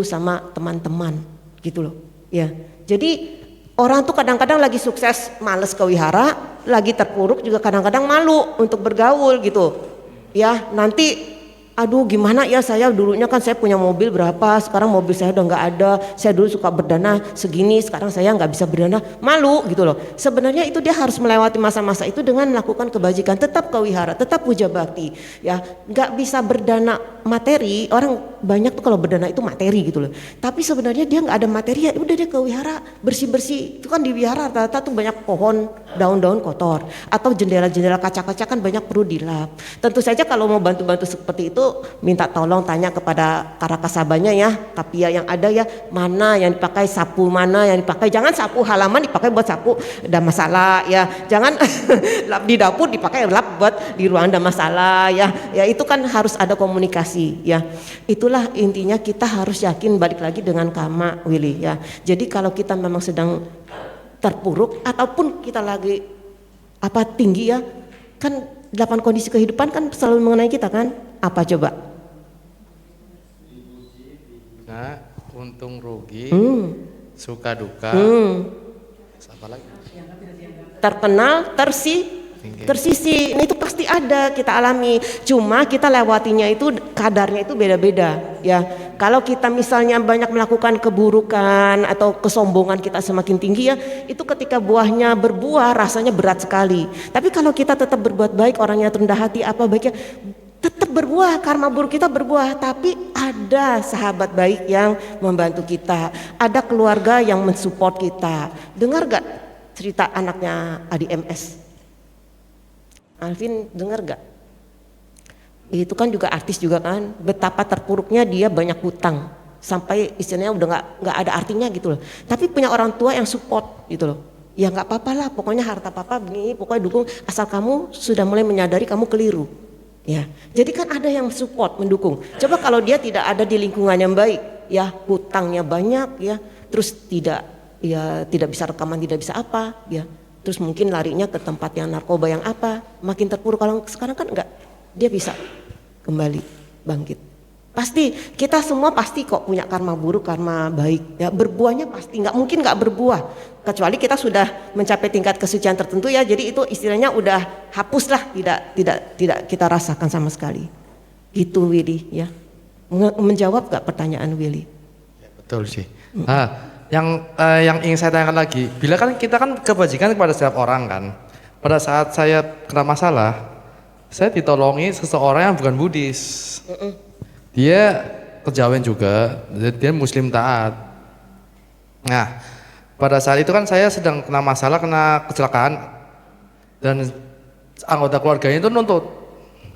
sama teman-teman gitu loh ya. Jadi orang tuh kadang-kadang lagi sukses males ke wihara, lagi terpuruk juga kadang-kadang malu untuk bergaul gitu ya. Nanti aduh gimana ya, saya dulunya kan saya punya mobil berapa, sekarang mobil saya udah nggak ada, saya dulu suka berdana segini, sekarang saya nggak bisa berdana, malu gitu loh. Sebenarnya itu dia harus melewati masa-masa itu dengan melakukan kebajikan, tetap ke wihara, tetap puja bakti ya. Nggak bisa berdana materi, orang banyak tuh kalau berdana itu materi gitu loh, tapi sebenarnya dia nggak ada materi ya udah dia ke wihara bersih-bersih. Itu kan di wihara rata-rata tuh banyak pohon, daun-daun kotor, atau jendela-jendela kaca-kaca kan banyak perlu dilap. Tentu saja kalau mau bantu-bantu seperti itu minta tolong tanya kepada para kasabahnya ya, kapia yang ada ya, mana yang dipakai sapu, mana yang dipakai, jangan sapu halaman dipakai buat sapu, ada masalah ya, jangan lap di dapur dipakai lap buat di ruang ada masalah ya, ya itu kan harus ada komunikasi ya. Itulah intinya, kita harus yakin, balik lagi dengan karma Willy ya. Jadi kalau kita memang sedang terpuruk ataupun kita lagi tinggi ya, kan 8 kondisi kehidupan kan selalu mengenai kita kan, apa coba?
Nah, untung rugi, suka duka, apa lagi?
Terkenal, tersisi, ini itu pasti ada, kita alami. Cuma kita lewatinya itu kadarnya itu beda-beda ya. Kalau kita misalnya banyak melakukan keburukan atau kesombongan kita semakin tinggi ya, itu ketika buahnya berbuah rasanya berat sekali. Tapi kalau kita tetap berbuat baik, orangnya rendah hati, apa baiknya tetap berbuah, karma buruk kita berbuah. Tapi ada sahabat baik yang membantu kita, ada keluarga yang mensupport kita. Dengar gak cerita anaknya Adi MS? Alvin dengar gak? Itu kan juga artis juga kan, betapa terpuruknya dia, banyak hutang sampai istilahnya udah nggak ada artinya gitu loh. Tapi punya orang tua yang support gitu loh. Ya nggak apa-apa lah, pokoknya harta papa begini, pokoknya dukung asal kamu sudah mulai menyadari kamu keliru. Ya, jadi kan ada yang support, mendukung. Coba kalau dia tidak ada di lingkungan yang baik, ya hutangnya banyak, ya terus tidak bisa rekaman, tidak bisa apa, ya. Terus mungkin larinya ke tempat yang narkoba yang apa, makin terpuruk. Kalau sekarang kan enggak, dia bisa kembali bangkit. Pasti kita semua pasti kok punya karma buruk, karma baik. Ya berbuahnya pasti, nggak mungkin nggak berbuah. Kecuali kita sudah mencapai tingkat kesucian tertentu ya. Jadi itu istilahnya udah hapus lah, tidak kita rasakan sama sekali. Gitu Willy ya. Menjawab nggak pertanyaan Willy?
Ya, betul sih. Yang ingin saya tanyakan lagi, bila kan kita kan kebajikan kepada setiap orang kan. Pada saat saya kena masalah, saya ditolongi seseorang yang bukan Buddhis. Dia kejawen juga, dia Muslim taat. Nah, pada saat itu kan saya sedang kena masalah, kena kecelakaan, dan anggota keluarganya itu nuntut,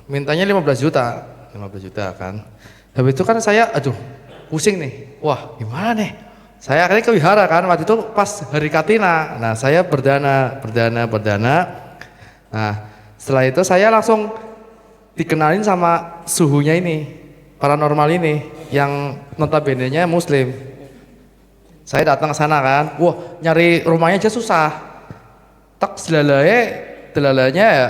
mintanya 15 juta kan. Habis itu kan saya, aduh, pusing nih, wah gimana nih? Saya akhirnya ke wihara kan, waktu itu pas hari Katina. Nah, saya berdana. Nah, setelah itu saya langsung dikenalin sama suhunya ini, paranormal ini, yang notabene-nya Muslim. Saya datang ke sana kan, wah nyari rumahnya aja susah. Tak delalanya ya,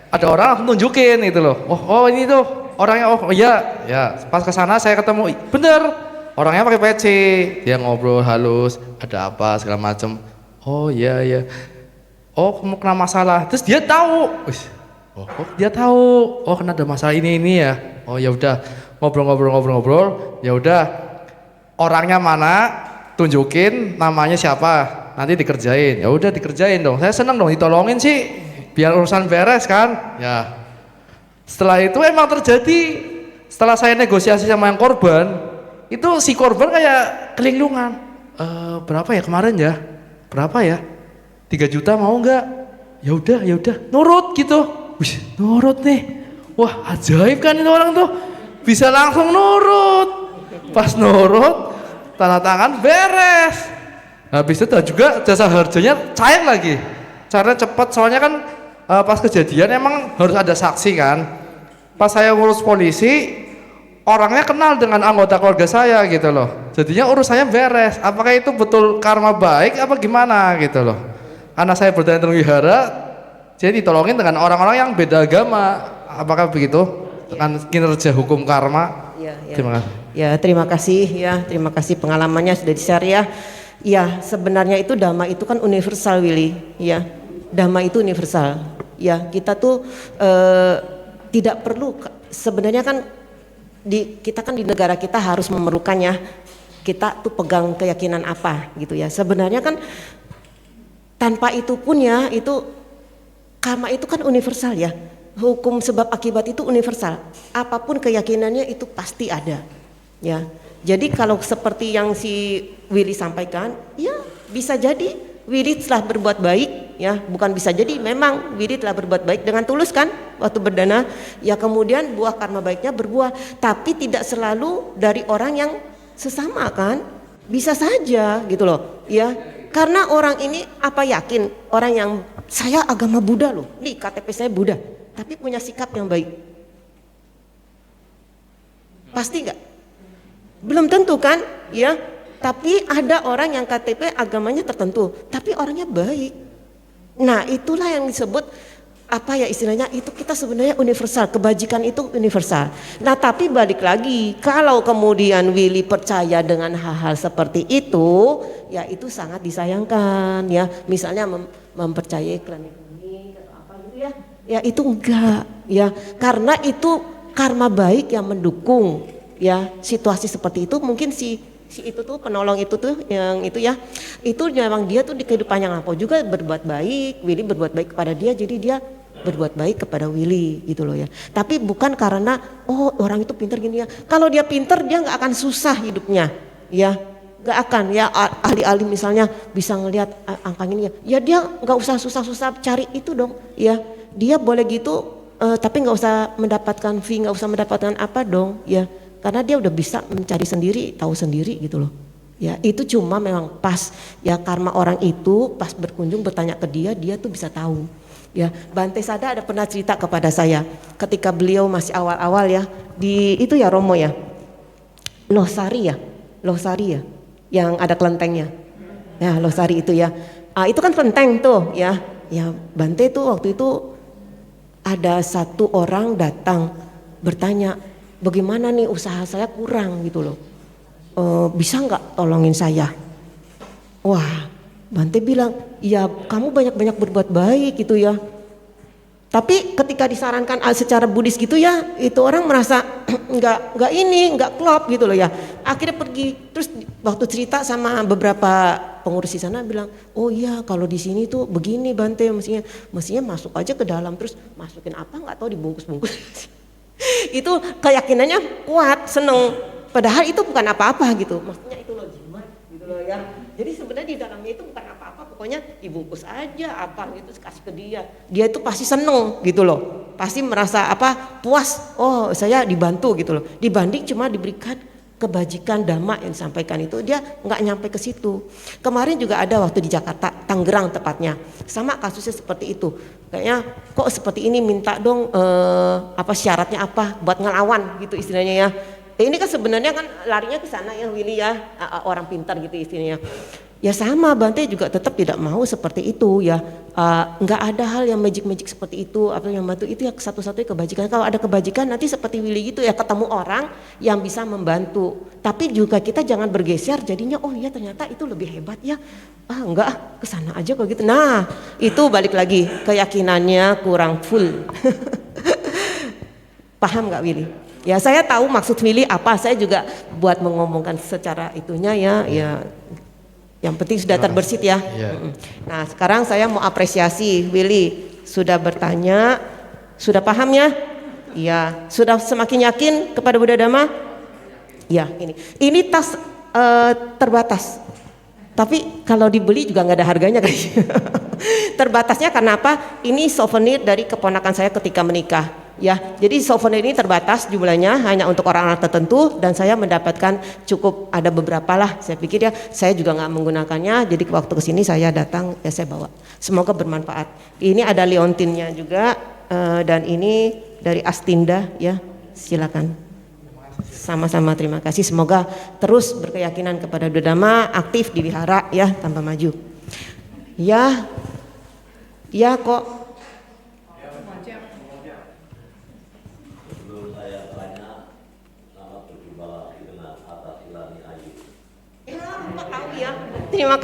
ada orang langsung tunjukin gitu loh. Oh ini tuh orangnya, oh iya, ya. Pas ke sana saya ketemu, bener. Orangnya pakai peci, dia ngobrol halus, ada apa segala macem. Oh iya. Oh kamu kena masalah, terus dia tahu. Dia tahu. Oh kena ada masalah ini ya. Oh ya udah, ngobrol. Ya udah, orangnya mana? Tunjukin, namanya siapa? Nanti dikerjain. Ya udah dikerjain dong. Saya seneng dong ditolongin sih, biar urusan beres kan. Ya. Setelah itu emang terjadi. Setelah saya negosiasi sama yang korban, itu si korban kayak kelinglungan. Berapa ya kemarin ya? Berapa ya? 3 juta mau nggak? Ya udah, nurut gitu. Wih, nurut nih. Wah, ajaib kan itu orang tuh. Bisa langsung nurut. Pas nurut, tanda tangan beres. Habis itu juga jasa harjanya cair lagi. Caranya cepat, soalnya kan pas kejadian emang harus ada saksi kan. Pas saya ngurus polisi, orangnya kenal dengan anggota keluarga saya gitu loh. Jadinya urusannya beres. Apakah itu betul karma baik apa gimana gitu loh. Karena saya berdandan wihara, jadi ditolongin dengan orang-orang yang beda agama. Apakah begitu? Dengan kinerja hukum karma.
Ya.
Terima kasih.
Ya, terima kasih pengalamannya sudah di-share ya. Ya, sebenarnya itu dhamma itu kan universal Willy, ya. Dhamma itu universal. Ya, kita tuh tidak perlu, sebenarnya kan kita kan di negara kita harus memerlukannya. Kita tuh pegang keyakinan apa gitu ya. Sebenarnya kan tanpa itu pun ya, itu karma itu kan universal ya. Hukum sebab akibat itu universal. Apapun keyakinannya itu pasti ada. Ya. Jadi kalau seperti yang si Willy sampaikan, ya bisa jadi Willy telah berbuat baik, ya bukan bisa jadi, memang Willy telah berbuat baik dengan tulus kan waktu berdana, ya kemudian buah karma baiknya berbuah, tapi tidak selalu dari orang yang sesama kan, bisa saja gitu loh, ya karena orang ini apa yakin orang yang saya agama Buddha loh, nih KTP saya Buddha, tapi punya sikap yang baik, pasti nggak? Belum tentu kan, ya. Tapi ada orang yang KTP agamanya tertentu, tapi orangnya baik. Nah, itulah yang disebut apa ya istilahnya, itu kita sebenarnya universal, kebajikan itu universal. Nah, tapi balik lagi, kalau kemudian Willy percaya dengan hal-hal seperti itu, ya itu sangat disayangkan, ya. Misalnya mempercayai klinik atau apa gitu ya. Ya itu enggak, ya. Karena itu karma baik yang mendukung, ya situasi seperti itu. Mungkin si itu tuh penolong itu tuh yang itu ya, itu memang dia tuh di kehidupan yang lampau juga berbuat baik, Willy berbuat baik kepada dia, jadi dia berbuat baik kepada Willy gitu loh ya. Tapi bukan karena oh orang itu pintar gini ya, kalau dia pintar dia nggak akan susah hidupnya, ya nggak akan, ya ahli-ahli misalnya bisa ngelihat angka ini ya dia nggak usah susah-susah cari itu dong, ya dia boleh gitu, tapi nggak usah mendapatkan fee, nggak usah mendapatkan apa dong, ya. Karena dia udah bisa mencari sendiri, tahu sendiri gitu loh. Ya itu cuma memang pas, ya karma orang itu pas berkunjung bertanya ke dia, dia tuh bisa tahu. Ya Bante Sada ada pernah cerita kepada saya, ketika beliau masih awal-awal ya, di itu ya Romo ya, Losari ya, yang ada kelentengnya. Ya Losari itu ya, itu kan kelenteng tuh ya. Ya Bante tuh waktu itu ada satu orang datang bertanya, bagaimana nih usaha saya kurang gitu loh, bisa nggak tolongin saya? Wah Bante bilang, ya kamu banyak-banyak berbuat baik gitu ya. Tapi ketika disarankan secara Buddhis gitu ya, itu orang merasa nggak klop gitu loh ya. Akhirnya pergi, terus waktu cerita sama beberapa pengurus di sana bilang, oh iya kalau di sini tuh begini Bante, mestinya masuk aja ke dalam, terus masukin apa nggak tahu dibungkus-bungkus. Itu keyakinannya kuat, seneng, padahal itu bukan apa-apa gitu, maksudnya itu loh jimat gitu loh ya. Jadi sebenarnya di dalamnya itu bukan apa-apa, pokoknya dibungkus aja apa gitu kasih ke dia itu pasti seneng gitu loh, pasti merasa apa, puas, oh saya dibantu gitu loh, dibanding cuma diberikan kebajikan dhamma yang disampaikan itu dia nggak nyampe ke situ. Kemarin juga ada waktu di Jakarta, Tangerang tepatnya, sama kasusnya seperti itu. Kayaknya kok seperti ini, minta dong apa syaratnya apa buat ngelawan gitu istilahnya ya. Ini kan sebenarnya kan larinya ke sana ya Willy ya, orang pintar gitu istilahnya. Ya sama Bante juga tetap tidak mau seperti itu ya. Nggak ada hal yang magic seperti itu atau yang bantu itu ya satu-satunya kebajikan. Kalau ada kebajikan nanti seperti Willy gitu ya, ketemu orang yang bisa membantu. Tapi juga kita jangan bergeser jadinya, oh iya ternyata itu lebih hebat ya. Enggak, kesana aja kok gitu. Nah itu balik lagi keyakinannya kurang full. Paham nggak Willy? Ya saya tahu maksud Willy apa, saya juga buat mengomongkan secara itunya ya. Yang penting sudah terbersit ya. Nah sekarang saya mau apresiasi Willy, sudah bertanya, sudah paham ya? Iya, sudah semakin yakin kepada Buddha Dhamma? Ya ini tas terbatas, tapi kalau dibeli juga nggak ada harganya kayaknya. Terbatasnya karena apa? Ini souvenir dari keponakan saya ketika menikah. Ya, jadi souvenir ini terbatas jumlahnya, hanya untuk orang-orang tertentu, dan saya mendapatkan cukup ada beberapa lah. Saya pikir ya, saya juga nggak menggunakannya, jadi waktu kesini saya datang ya saya bawa. Semoga bermanfaat. Ini ada liontinnya juga, dan ini dari Astinda ya, silakan. Sama-sama terima kasih. Semoga terus berkeyakinan kepada Buddha Dhamma, aktif di wihara ya, tambah maju. Ya kok.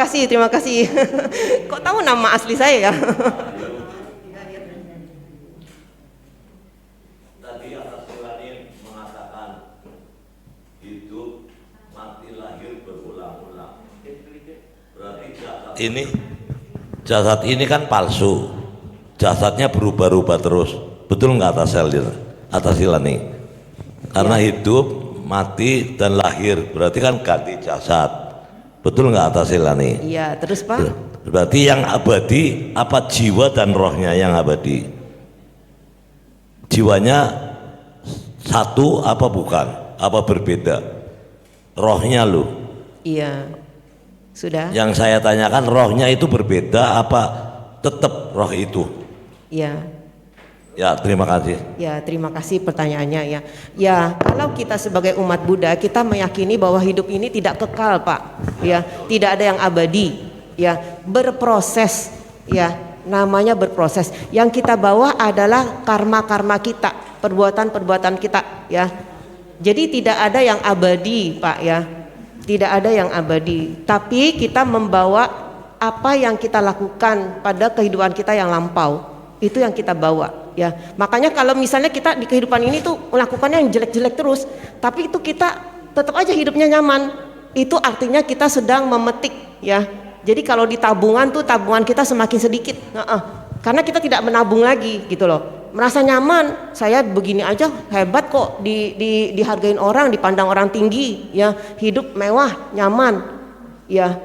Terima kasih. Kok tahu nama asli saya ya?
Tadi Atasila mengatakan hidup mati lahir berulang-ulang. Berarti jasad ini kan palsu. Jasadnya berubah-ubah terus. Betul nggak Atasila nih? Karena hidup, mati dan lahir, berarti kan ganti jasad. Betul nggak Atasila nih?
Iya, terus Pak?
Berarti yang abadi apa jiwa dan rohnya yang abadi? Jiwanya satu apa bukan? Apa berbeda? Rohnya lu.
Iya. Sudah?
Yang saya tanyakan rohnya itu berbeda apa tetap roh itu?
Iya.
Ya, terima kasih.
Ya, terima kasih pertanyaannya ya. Ya, kalau kita sebagai umat Buddha, kita meyakini bahwa hidup ini tidak kekal, Pak. Ya, tidak ada yang abadi. Ya, berproses. Ya, namanya berproses. Yang kita bawa adalah karma-karma kita, perbuatan-perbuatan kita, ya. Jadi tidak ada yang abadi, Pak, ya. Tidak ada yang abadi. Tapi kita membawa apa yang kita lakukan pada kehidupan kita yang lampau. Itu yang kita bawa, ya. Makanya kalau misalnya kita di kehidupan ini tuh melakukannya yang jelek-jelek terus, tapi itu kita tetap aja hidupnya nyaman, itu artinya kita sedang memetik, ya. Jadi kalau di tabungan tuh tabungan kita semakin sedikit, karena kita tidak menabung lagi gitu loh. Merasa nyaman, saya begini aja hebat kok, dihargain orang, dipandang orang tinggi, ya, hidup mewah, nyaman, ya.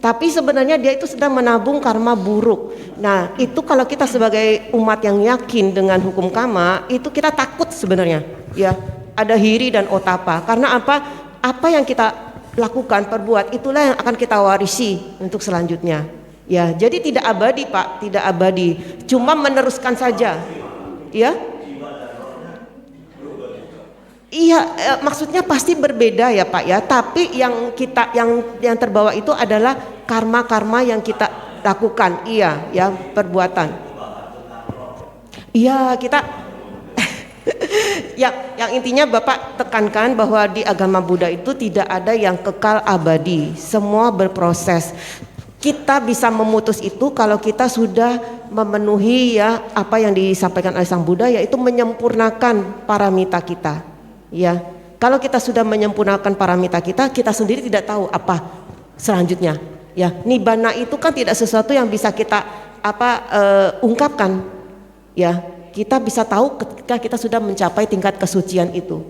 Tapi sebenarnya dia itu sedang menabung karma buruk. Nah, itu kalau kita sebagai umat yang yakin dengan hukum karma, itu kita takut sebenarnya, ya. Ada hiri dan otapa. Karena apa? Apa yang kita lakukan, perbuat, itulah yang akan kita warisi untuk selanjutnya. Ya, jadi tidak abadi, Pak, tidak abadi. Cuma meneruskan saja. Ya. Iya, maksudnya pasti berbeda ya Pak ya. Tapi yang kita yang terbawa itu adalah karma-karma yang kita lakukan. Iya, ya, perbuatan. Iya, kita yang intinya Bapak tekankan bahwa di agama Buddha itu tidak ada yang kekal abadi. Semua berproses. Kita bisa memutus itu kalau kita sudah memenuhi ya apa yang disampaikan oleh Sang Buddha, yaitu menyempurnakan paramita kita. Ya, kalau kita sudah menyempurnakan paramita kita, kita sendiri tidak tahu apa selanjutnya. Ya, nibbana itu kan tidak sesuatu yang bisa kita ungkapkan. Ya, kita bisa tahu ketika kita sudah mencapai tingkat kesucian itu.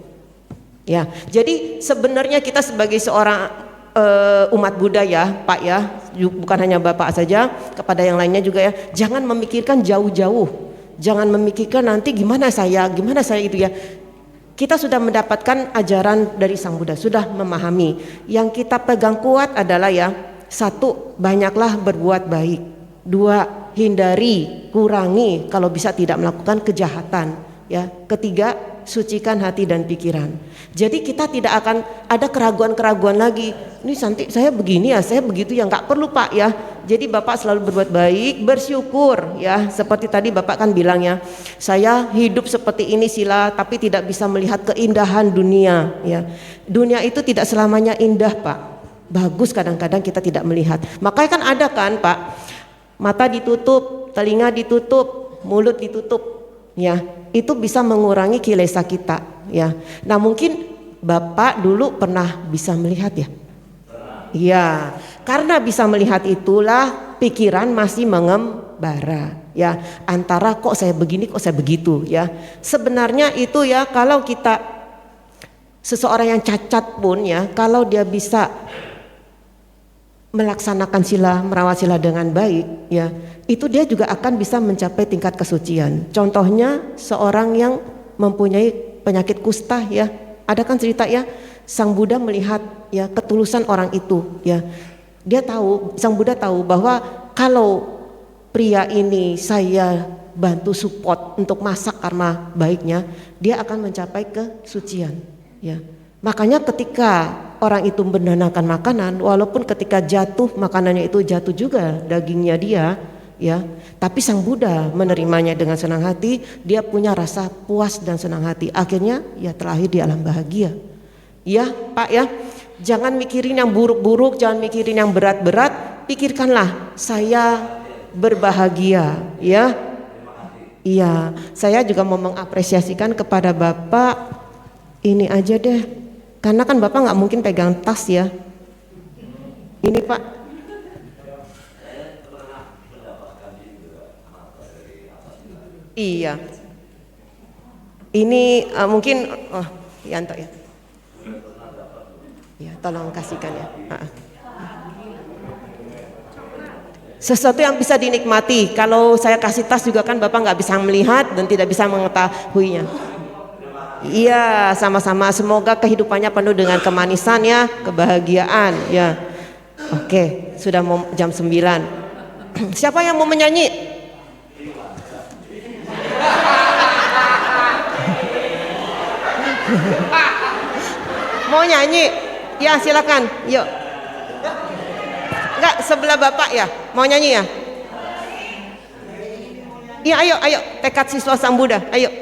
Ya, jadi sebenarnya kita sebagai seorang umat Buddha ya, Pak ya, bukan hanya Bapak saja, kepada yang lainnya juga ya, jangan memikirkan jauh-jauh. Jangan memikirkan nanti gimana saya itu ya. Kita sudah mendapatkan ajaran dari Sang Buddha, sudah memahami. Yang kita pegang kuat adalah ya, satu, banyaklah berbuat baik. Dua, hindari, kurangi kalau bisa tidak melakukan kejahatan. Ya, ketiga, sucikan hati dan pikiran. Jadi kita tidak akan ada keraguan-keraguan lagi. Ini nanti saya begini ya, saya begitu ya, nggak perlu Pak ya. Jadi Bapak selalu berbuat baik, bersyukur ya. Seperti tadi Bapak kan bilang ya, saya hidup seperti ini sila, tapi tidak bisa melihat keindahan dunia ya. Dunia itu tidak selamanya indah Pak. Bagus kadang-kadang kita tidak melihat. Makanya kan ada kan Pak, mata ditutup, telinga ditutup, mulut ditutup ya. Itu bisa mengurangi kilesa kita ya. Nah mungkin Bapak dulu pernah bisa melihat ya. Iya, karena bisa melihat itulah pikiran masih mengembara ya, antara kok saya begini kok saya begitu ya. Sebenarnya itu ya, kalau kita seseorang yang cacat pun ya, kalau dia bisa melaksanakan sila, merawat sila dengan baik ya, itu dia juga akan bisa mencapai tingkat kesucian. Contohnya seorang yang mempunyai penyakit kusta ya, ada kan cerita ya, Sang Buddha melihat ya ketulusan orang itu ya. Dia tahu, Sang Buddha tahu bahwa kalau pria ini saya bantu support untuk masak karma baiknya, dia akan mencapai kesucian ya. Makanya ketika orang itu mendanakan makanan, walaupun ketika jatuh makanannya itu jatuh juga dagingnya dia ya, tapi Sang Buddha menerimanya dengan senang hati, dia punya rasa puas dan senang hati. Akhirnya ya terlahir di alam bahagia. Ya Pak ya, jangan mikirin yang buruk-buruk, jangan mikirin yang berat-berat, pikirkanlah saya berbahagia ya. Iya, saya juga mau mengapresiasikan kepada Bapak ini aja deh, karena kan Bapak nggak mungkin pegang tas ya. Ini Pak. Iya. Ini mungkin Yanto ya. Ya, tolong kasihkan ya. Sesuatu yang bisa dinikmati. Kalau saya kasih tas juga kan Bapak nggak bisa melihat dan tidak bisa mengetahuinya. Iya, sama-sama. Semoga kehidupannya penuh dengan kemanisan ya, kebahagiaan ya. Oke, sudah mau jam 9. Siapa yang mau menyanyi? Mau nyanyi? Ya, silakan. Yuk. Enggak, sebelah Bapak ya. Mau nyanyi ya? Iya, ayo, ayo. Tekad siswa Sang Buddha. Ayo.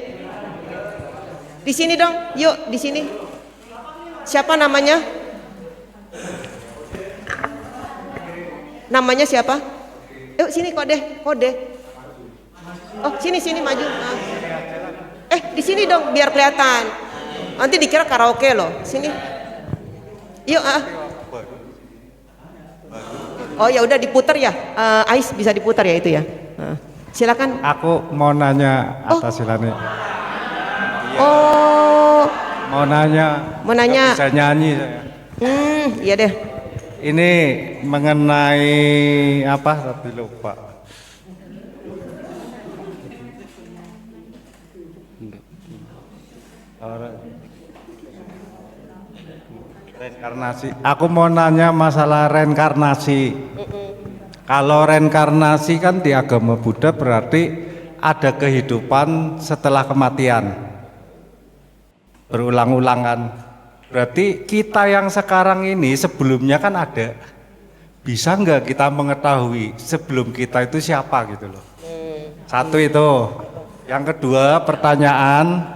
Di sini dong. Yuk, di sini. Siapa namanya? Namanya siapa? Yuk sini kode, kode. Oh, sini maju. Di sini dong biar kelihatan. Nanti dikira karaoke loh. Sini. Yuk, Oh ya udah diputar ya. Ais bisa diputar ya itu ya. Silakan.
Aku mau nanya atas silane.
Oh.
Mau nanya.
Mau nanya.
Bisa nyanyi saya.
Iya deh.
Ini mengenai apa? Tapi lupa. Reinkarnasi. Aku mau nanya masalah reinkarnasi. Kalau reinkarnasi kan di agama Buddha berarti ada kehidupan setelah kematian. Berulang-ulangan. Berarti kita yang sekarang ini sebelumnya kan ada. Bisa nggak kita mengetahui sebelum kita itu siapa gitu loh. Satu itu. Yang kedua pertanyaan,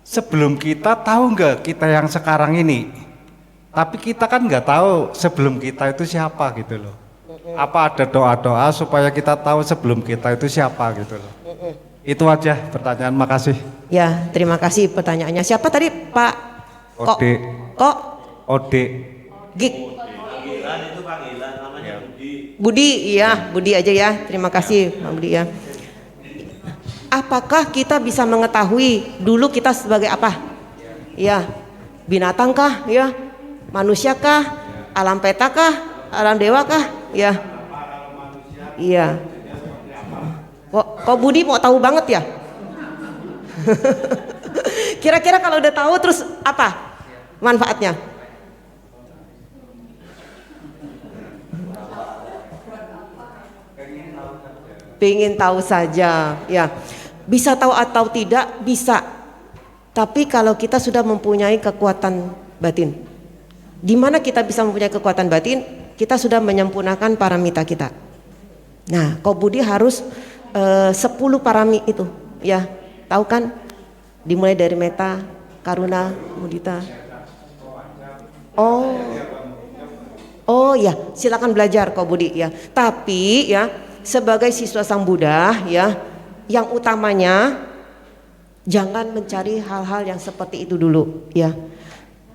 sebelum kita tahu nggak kita yang sekarang ini? Tapi kita kan nggak tahu sebelum kita itu siapa gitu loh. Apa ada doa-doa supaya kita tahu sebelum kita itu siapa gitu loh. Itu aja pertanyaan, makasih.
Ya, terima kasih pertanyaannya. Siapa tadi Pak?
Ode.
Kok?
Ode.
Gik. Budi, iya, Budi aja ya. Terima kasih, Pak Budi ya. Apakah kita bisa mengetahui dulu kita sebagai apa? Ya, binatang kah? Ya, manusia kah? Alam peta kah? Alam dewa kah? Ya. Iya. Kok Budi mau tahu banget ya? Kira-kira kalau udah tahu terus apa manfaatnya? Pengen tahu saja, ya. Bisa tahu atau tidak bisa. Tapi kalau kita sudah mempunyai kekuatan batin, di mana kita bisa mempunyai kekuatan batin, kita sudah menyempurnakan paramita kita. Nah, Kok Budi harus 10 parami itu, ya. Tahu kan? Dimulai dari meta, karuna, mudita. Oh ya, silakan belajar Kok Budi ya. Tapi ya, sebagai siswa Sang Buddha ya, yang utamanya jangan mencari hal-hal yang seperti itu dulu ya.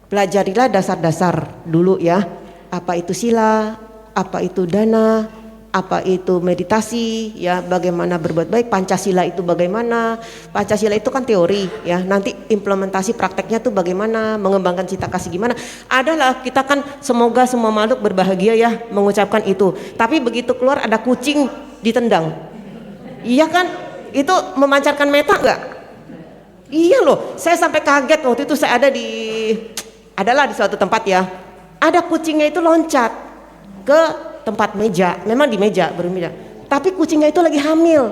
Pelajarilah dasar-dasar dulu ya. Apa itu sila, apa itu dana, apa itu meditasi ya, bagaimana berbuat baik, Pancasila itu bagaimana. Pancasila itu kan teori ya, nanti implementasi prakteknya tuh bagaimana, mengembangkan cita kasih gimana. Adalah kita kan semoga semua makhluk berbahagia ya mengucapkan itu. Tapi begitu keluar ada kucing ditendang. Iya kan? Itu memancarkan meta enggak? Iya loh, saya sampai kaget waktu itu saya adalah di suatu tempat ya. Ada kucingnya itu loncat ke tempat meja, memang di meja bermeja. Tapi kucingnya itu lagi hamil.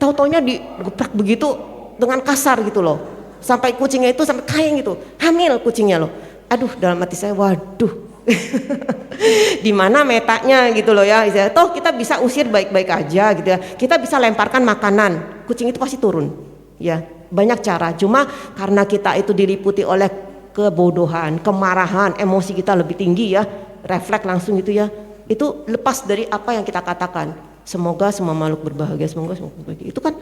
Tahu-taunya digeprak begitu dengan kasar gitu loh. Sampai kucingnya itu sampai kayang gitu. Hamil kucingnya loh. Aduh, dalam hati saya waduh. Di mana metanya gitu loh ya. Toh kita bisa usir baik-baik aja gitu ya. Kita bisa lemparkan makanan. Kucing itu pasti turun. Ya, banyak cara. Cuma karena kita itu diliputi oleh kebodohan, kemarahan, emosi kita lebih tinggi ya. Refleks langsung gitu ya. Itu lepas dari apa yang kita katakan. Semoga semua makhluk berbahagia, semoga semua berbahagia. Itu kan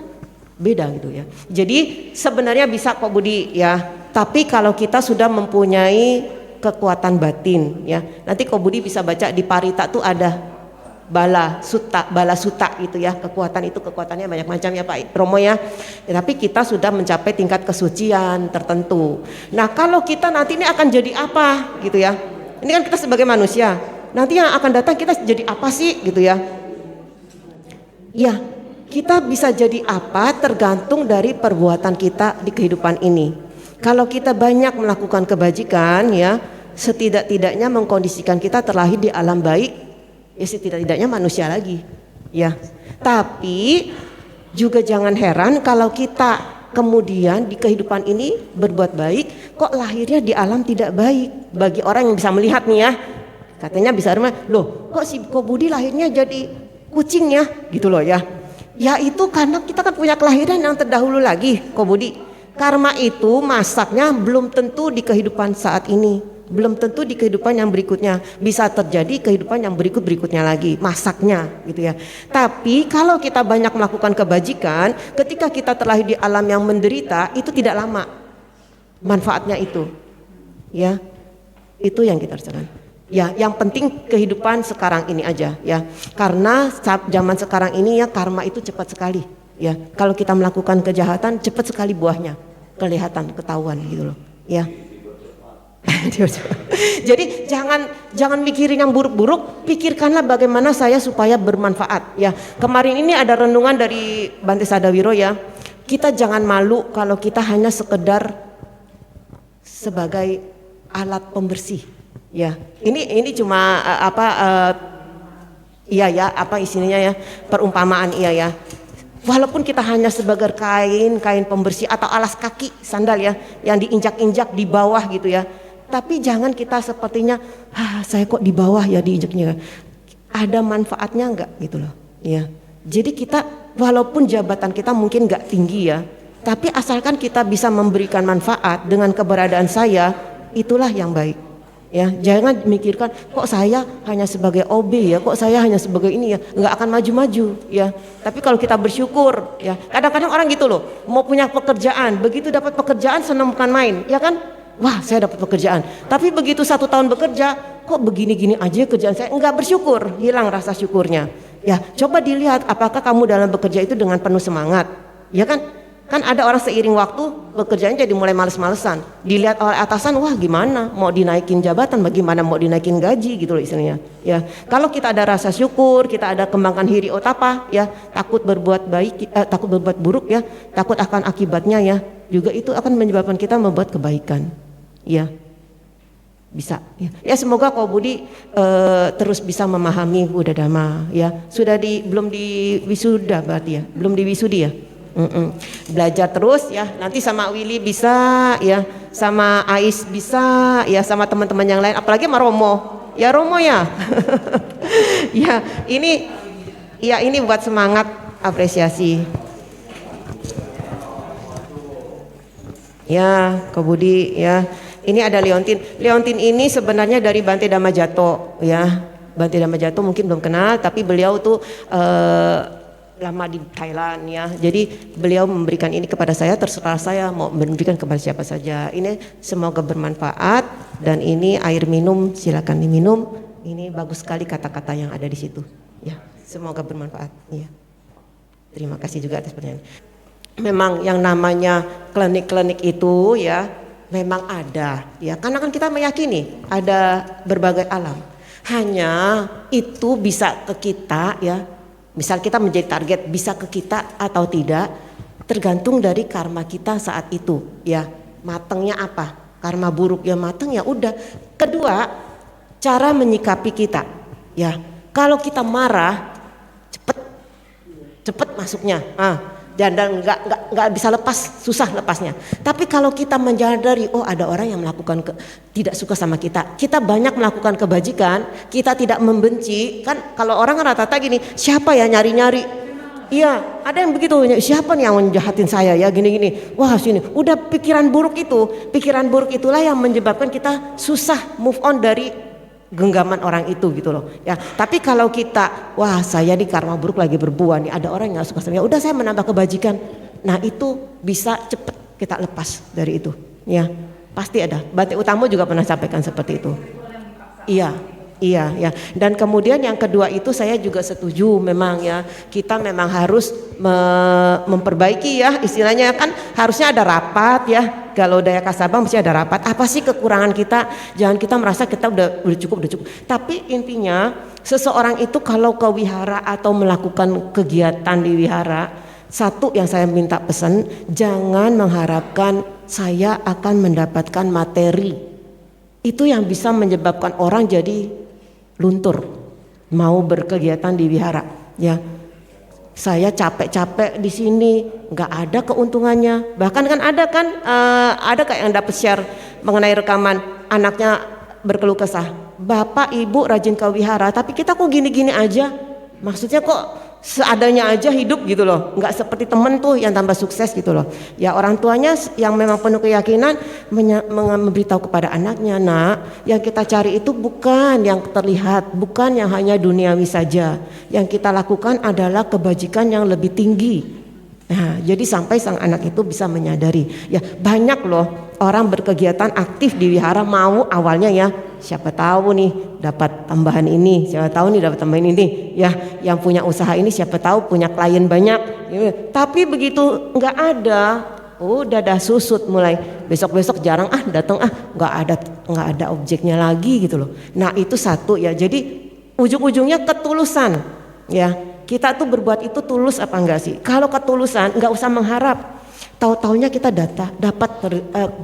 beda gitu ya. Jadi sebenarnya bisa Kok Budi ya. Tapi kalau kita sudah mempunyai kekuatan batin ya. Nanti Kok Budi bisa baca di Parita tuh ada bala suta gitu ya. Kekuatan itu kekuatannya banyak macam ya Pak Romo ya. Tapi kita sudah mencapai tingkat kesucian tertentu. Nah, kalau kita nanti ini akan jadi apa gitu ya. Ini kan kita sebagai manusia. Nanti yang akan datang kita jadi apa sih gitu ya. Ya, kita bisa jadi apa tergantung dari perbuatan kita di kehidupan ini. Kalau kita banyak melakukan kebajikan ya, setidak-tidaknya mengkondisikan kita terlahir di alam baik, ya setidak-tidaknya manusia lagi. Ya. Tapi juga jangan heran kalau kita kemudian di kehidupan ini berbuat baik, kok lahirnya di alam tidak baik. Bagi orang yang bisa melihat nih ya, katanya bisa rumah, loh kok si Ko Budi lahirnya jadi kucing ya, gitu loh ya. Ya itu karena kita kan punya kelahiran yang terdahulu lagi, Ko Budi. Karma itu masaknya belum tentu di kehidupan saat ini, belum tentu di kehidupan yang berikutnya. Bisa terjadi kehidupan yang berikutnya lagi, masaknya gitu ya. Tapi kalau kita banyak melakukan kebajikan, ketika kita terlahir di alam yang menderita, itu tidak lama manfaatnya itu. Ya, itu yang kita rasakan. Ya, yang penting kehidupan sekarang ini aja ya. Karena zaman sekarang ini ya karma itu cepat sekali. Ya, kalau kita melakukan kejahatan cepat sekali buahnya kelihatan, ketahuan gitu loh. Ya. Jadi jangan mikirin yang buruk-buruk, pikirkanlah bagaimana saya supaya bermanfaat. Ya, kemarin ini ada renungan dari Bante Sadawiro ya. Kita jangan malu kalau kita hanya sekedar sebagai alat pembersih. Ya, ini cuma iya ya, apa istilahnya ya, perumpamaan iya ya. Walaupun kita hanya sebagai kain pembersih atau alas kaki sandal ya, yang diinjak-injak di bawah gitu ya. Tapi jangan kita sepertinya, saya kok di bawah ya diinjaknya. Ada manfaatnya enggak gitu loh. Ya, jadi kita walaupun jabatan kita mungkin enggak tinggi ya, tapi asalkan kita bisa memberikan manfaat dengan keberadaan saya, itulah yang baik. Ya, jangan mikirkan kok saya hanya sebagai OB ya, kok saya hanya sebagai ini ya, nggak akan maju-maju ya. Tapi kalau kita bersyukur ya, kadang-kadang orang gitu loh, mau punya pekerjaan, begitu dapat pekerjaan senang bukan main, ya kan? Wah, saya dapat pekerjaan. Tapi begitu 1 tahun bekerja, kok begini-gini aja kerjaan saya, nggak bersyukur, hilang rasa syukurnya. Ya, coba dilihat apakah kamu dalam bekerja itu dengan penuh semangat, ya kan? Kan ada orang seiring waktu bekerjanya jadi mulai males-malesan. Dilihat oleh atasan, wah gimana mau dinaikin jabatan, bagaimana mau dinaikin gaji gitu loh istilahnya. Ya, kalau kita ada rasa syukur, kita ada kembangkan hiri otapa ya, takut berbuat baik, takut berbuat buruk ya, takut akan akibatnya ya, juga itu akan menyebabkan kita membuat kebaikan. Ya. Bisa ya. Ya semoga Ko Budi terus bisa memahami Buddha Dhamma ya. Belum di wisuda berarti ya, belum di wisudi ya. Belajar terus ya, nanti sama Willy bisa ya, sama Ais bisa ya, sama teman-teman yang lain, apalagi sama Romo ya, Romo ya. Ya ini buat semangat, apresiasi ya Ko Budi ya. Ini ada Leontin ini sebenarnya dari Bante Dhamma Jato ya. Bante Dhamma Jato mungkin belum kenal, tapi beliau tuh lama di Thailand ya, jadi beliau memberikan ini kepada saya, terserah saya mau memberikan kepada siapa saja. Ini semoga bermanfaat, dan ini air minum silakan diminum. Ini bagus sekali kata-kata yang ada di situ ya, semoga bermanfaat ya. Terima kasih juga atas pertanyaan. Memang yang namanya klinik-klinik itu ya memang ada ya, karena kan kita meyakini ada berbagai alam, hanya itu bisa ke kita ya. Misal kita menjadi target, bisa ke kita atau tidak tergantung dari karma kita saat itu ya. Matengnya apa? Karma buruk ya mateng ya udah. Kedua, cara menyikapi kita ya. Kalau kita marah cepet masuknya. Dan nggak bisa lepas, susah lepasnya. Tapi kalau kita menyadari, oh ada orang yang melakukan tidak suka sama kita, kita banyak melakukan kebajikan, kita tidak membenci. Kan kalau orang rata-rata gini, siapa ya nyari-nyari? Iya, ada yang begitu, siapa nih yang menjahatin saya ya gini-gini. Wah sini, udah pikiran buruk itulah yang menyebabkan kita susah move on dari genggaman orang itu gitu loh ya. Tapi kalau kita, wah saya di karma buruk lagi berbuah nih, ada orang yang gak suka sama, ya udah saya menambah kebajikan, nah itu bisa cepet kita lepas dari itu ya. Pasti ada, Bante Utamo juga pernah sampaikan seperti itu. Iya ya. Dan kemudian yang kedua itu saya juga setuju, memang ya kita memang harus memperbaiki ya, istilahnya kan harusnya ada rapat ya. Kalau Daya Kasabang mesti ada rapat, apa sih kekurangan kita, jangan kita merasa kita udah cukup. Tapi intinya seseorang itu kalau ke wihara atau melakukan kegiatan di wihara, satu yang saya minta pesan, jangan mengharapkan saya akan mendapatkan materi. Itu yang bisa menyebabkan orang jadi luntur mau berkegiatan di wihara, ya. Saya capek-capek di sini, nggak ada keuntungannya. Bahkan kan ada kayak yang dapat share mengenai rekaman anaknya berkeluh kesah. Bapak ibu rajin ke wihara, tapi kita kok gini-gini aja. Maksudnya kok seadanya aja hidup gitu loh, nggak seperti temen tuh yang tambah sukses gitu loh. Ya orang tuanya yang memang penuh keyakinan memberitahu kepada anaknya, nak, yang kita cari itu bukan yang terlihat, bukan yang hanya duniawi saja. Yang kita lakukan adalah kebajikan yang lebih tinggi. Nah, jadi sampai sang anak itu bisa menyadari, ya banyak loh orang berkegiatan aktif di wihara mau awalnya ya, siapa tahu nih dapat tambahan ini, siapa tahu nih dapat tambahan ini, ya yang punya usaha ini siapa tahu punya klien banyak, ya. Tapi begitu nggak ada, udah dah susut mulai besok-besok jarang datang nggak ada objeknya lagi gitu loh. Nah itu satu ya, jadi ujung-ujungnya ketulusan ya. Kita tuh berbuat itu tulus apa enggak sih? Kalau ketulusan enggak usah mengharap. Tahu-taunya kita dapat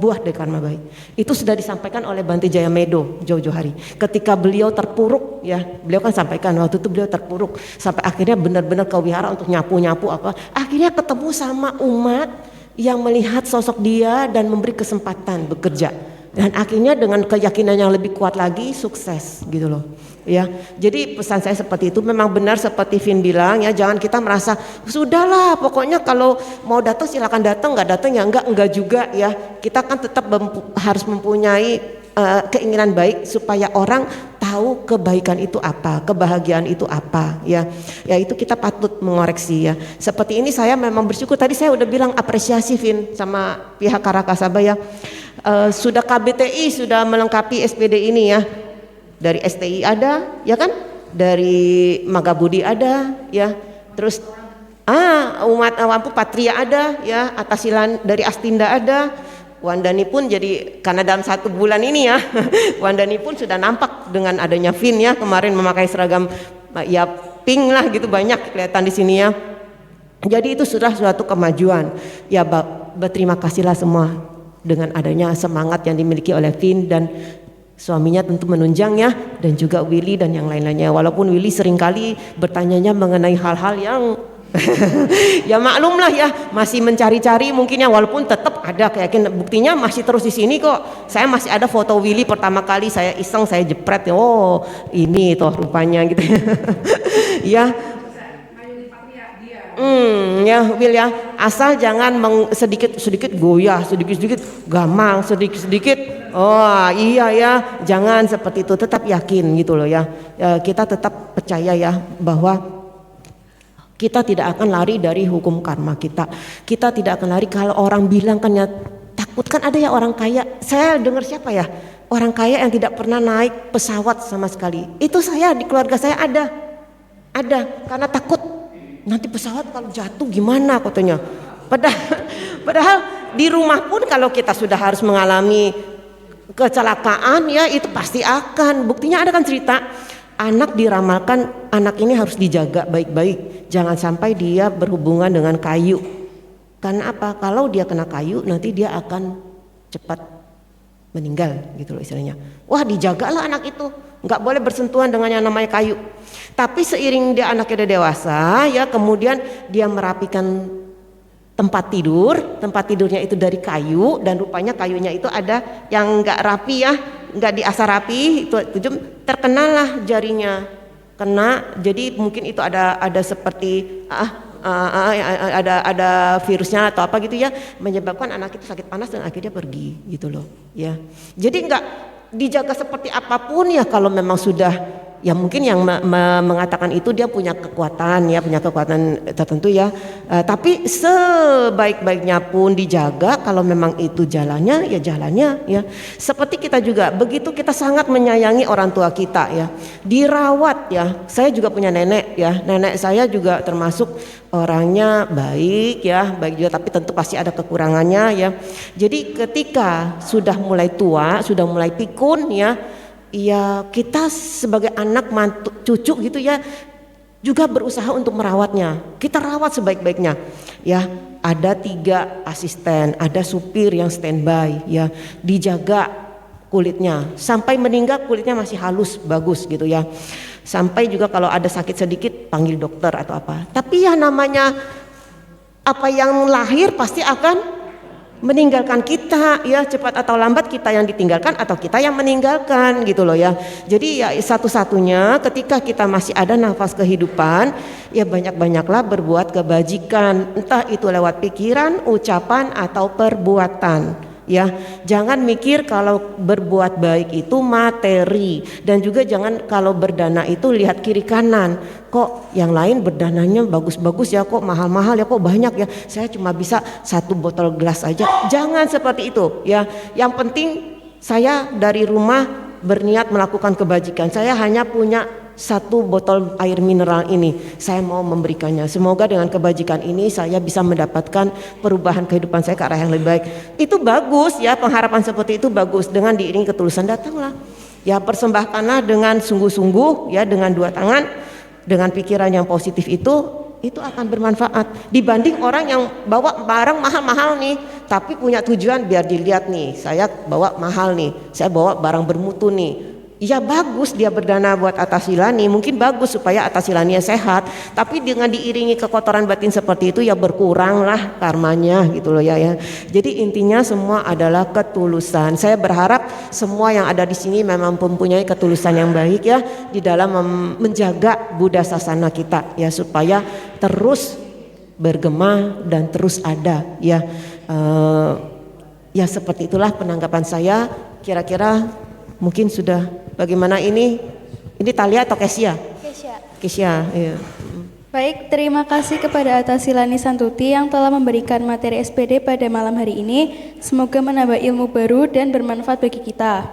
buah dari karma baik. Itu sudah disampaikan oleh Bante Jayamedo jauh-jauh hari. Ketika beliau terpuruk ya, beliau kan sampaikan waktu itu beliau terpuruk sampai akhirnya benar-benar ke wihara untuk nyapu-nyapu apa. Akhirnya ketemu sama umat yang melihat sosok dia dan memberi kesempatan bekerja. Dan akhirnya dengan keyakinan yang lebih kuat lagi sukses gitu loh. Ya, jadi pesan saya seperti itu, memang benar seperti Vin bilang ya, jangan kita merasa sudahlah pokoknya kalau mau datang silakan datang, nggak datang ya enggak juga ya. Kita kan tetap harus mempunyai keinginan baik supaya orang tahu kebaikan itu apa, kebahagiaan itu apa ya. Ya itu kita patut mengoreksi ya. Seperti ini saya memang bersyukur, tadi saya udah bilang apresiasi Vin sama pihak Karakasaba ya. Sudah KBTI sudah melengkapi SPD ini ya. Dari STI ada, ya kan? Dari Magabudi ada, ya. Terus umat Wampu Patria ada, ya. Atasilan dari Astinda ada. Wandani pun jadi karena dalam 1 bulan ini ya, Wandani pun sudah nampak dengan adanya Vin ya, kemarin memakai seragam ya pink lah gitu, banyak kelihatan di sini ya. Jadi itu sudah suatu kemajuan. Ya berterima kasihlah semua dengan adanya semangat yang dimiliki oleh Vin dan suaminya tentu menunjang ya, dan juga Willy dan yang lain-lainnya. Walaupun Willy seringkali bertanyanya mengenai hal-hal yang ya maklum lah ya, masih mencari-cari mungkin ya, walaupun tetap ada keyakinan, buktinya masih terus di sini kok. Saya masih ada foto Willy pertama kali saya iseng saya jepret, oh ini toh rupanya gitu ya. Ya Will ya, asal jangan sedikit goyah, sedikit gamang, sedikit. Oh iya ya, jangan seperti itu, tetap yakin gitu loh ya. Kita tetap percaya ya bahwa kita tidak akan lari dari hukum karma kita. Kita tidak akan lari kalau orang bilang kan ya, takut kan ada ya orang kaya. Saya dengar siapa ya? Orang kaya yang tidak pernah naik pesawat sama sekali. Itu saya di keluarga saya ada karena takut nanti pesawat kalau jatuh gimana katanya. Padahal di rumah pun kalau kita sudah harus mengalami kecelakaan ya itu pasti akan. Buktinya ada kan cerita anak diramalkan, anak ini harus dijaga baik-baik, jangan sampai dia berhubungan dengan kayu. Karena apa? Kalau dia kena kayu nanti dia akan cepat meninggal gitu loh istilahnya. Wah dijagalah anak itu, nggak boleh bersentuhan dengan yang namanya kayu. Tapi seiring dia anaknya udah dewasa ya, kemudian dia merapikan tempat tidurnya itu dari kayu, dan rupanya kayunya itu ada yang nggak rapi ya, nggak diasah rapi, itu terkenalah jarinya kena. Jadi mungkin itu ada seperti ada virusnya atau apa gitu ya, menyebabkan anak itu sakit panas dan akhirnya pergi gitu loh ya. Jadi nggak dijaga seperti apapun ya, kalau memang sudah ya mungkin yang mengatakan itu dia punya kekuatan tertentu ya. Tapi sebaik-baiknya pun dijaga, kalau memang itu jalannya ya. Seperti kita juga, begitu kita sangat menyayangi orang tua kita ya, dirawat ya. Saya juga punya nenek ya, nenek saya juga termasuk orangnya baik juga, tapi tentu pasti ada kekurangannya ya. Jadi ketika sudah mulai tua, sudah mulai pikun ya, ya kita sebagai anak mantu cucu gitu ya juga berusaha untuk merawatnya. Kita rawat sebaik-baiknya. Ya, ada 3 asisten, ada supir yang standby, ya, dijaga kulitnya sampai meninggal kulitnya masih halus, bagus gitu ya. Sampai juga kalau ada sakit sedikit panggil dokter atau apa. Tapi ya namanya apa yang lahir pasti akan meninggalkan kita, ya, cepat atau lambat kita yang ditinggalkan atau kita yang meninggalkan gitu loh ya. Jadi ya satu-satunya ketika kita masih ada nafas kehidupan, ya banyak-banyaklah berbuat kebajikan, entah itu lewat pikiran, ucapan atau perbuatan. Ya, jangan mikir kalau berbuat baik itu materi, dan juga jangan kalau berdana itu lihat kiri kanan. Kok yang lain berdananya bagus-bagus ya, kok mahal-mahal ya, kok banyak ya, saya cuma bisa 1 botol gelas aja. Jangan seperti itu ya. Yang penting saya dari rumah berniat melakukan kebajikan. Saya hanya punya 1 botol air mineral ini, saya mau memberikannya. Semoga dengan kebajikan ini saya bisa mendapatkan perubahan kehidupan saya ke arah yang lebih baik. Itu bagus ya, pengharapan seperti itu bagus. Dengan diiringi ketulusan, datanglah. Ya, persembahkanlah dengan sungguh-sungguh ya, dengan 2 tangan, dengan pikiran yang positif itu akan bermanfaat dibanding orang yang bawa barang mahal-mahal nih, tapi punya tujuan biar dilihat nih, saya bawa mahal nih, saya bawa barang bermutu nih. Ya bagus dia berdana buat Atasilani, mungkin bagus supaya Atasilani sehat, tapi dengan diiringi kekotoran batin seperti itu ya berkuranglah karmanya gitu loh ya. Jadi intinya semua adalah ketulusan. Saya berharap semua yang ada di sini memang mempunyai ketulusan yang baik ya di dalam menjaga Buddha Sasana kita ya, supaya terus bergema dan terus ada ya. Ya seperti itulah penanggapan saya. Kira-kira mungkin sudah. Bagaimana ini Talia atau Kesia? Kesia, iya.
Baik, terima kasih kepada Atasilani Santuti yang telah memberikan materi SPD pada malam hari ini. Semoga menambah ilmu baru dan bermanfaat bagi kita.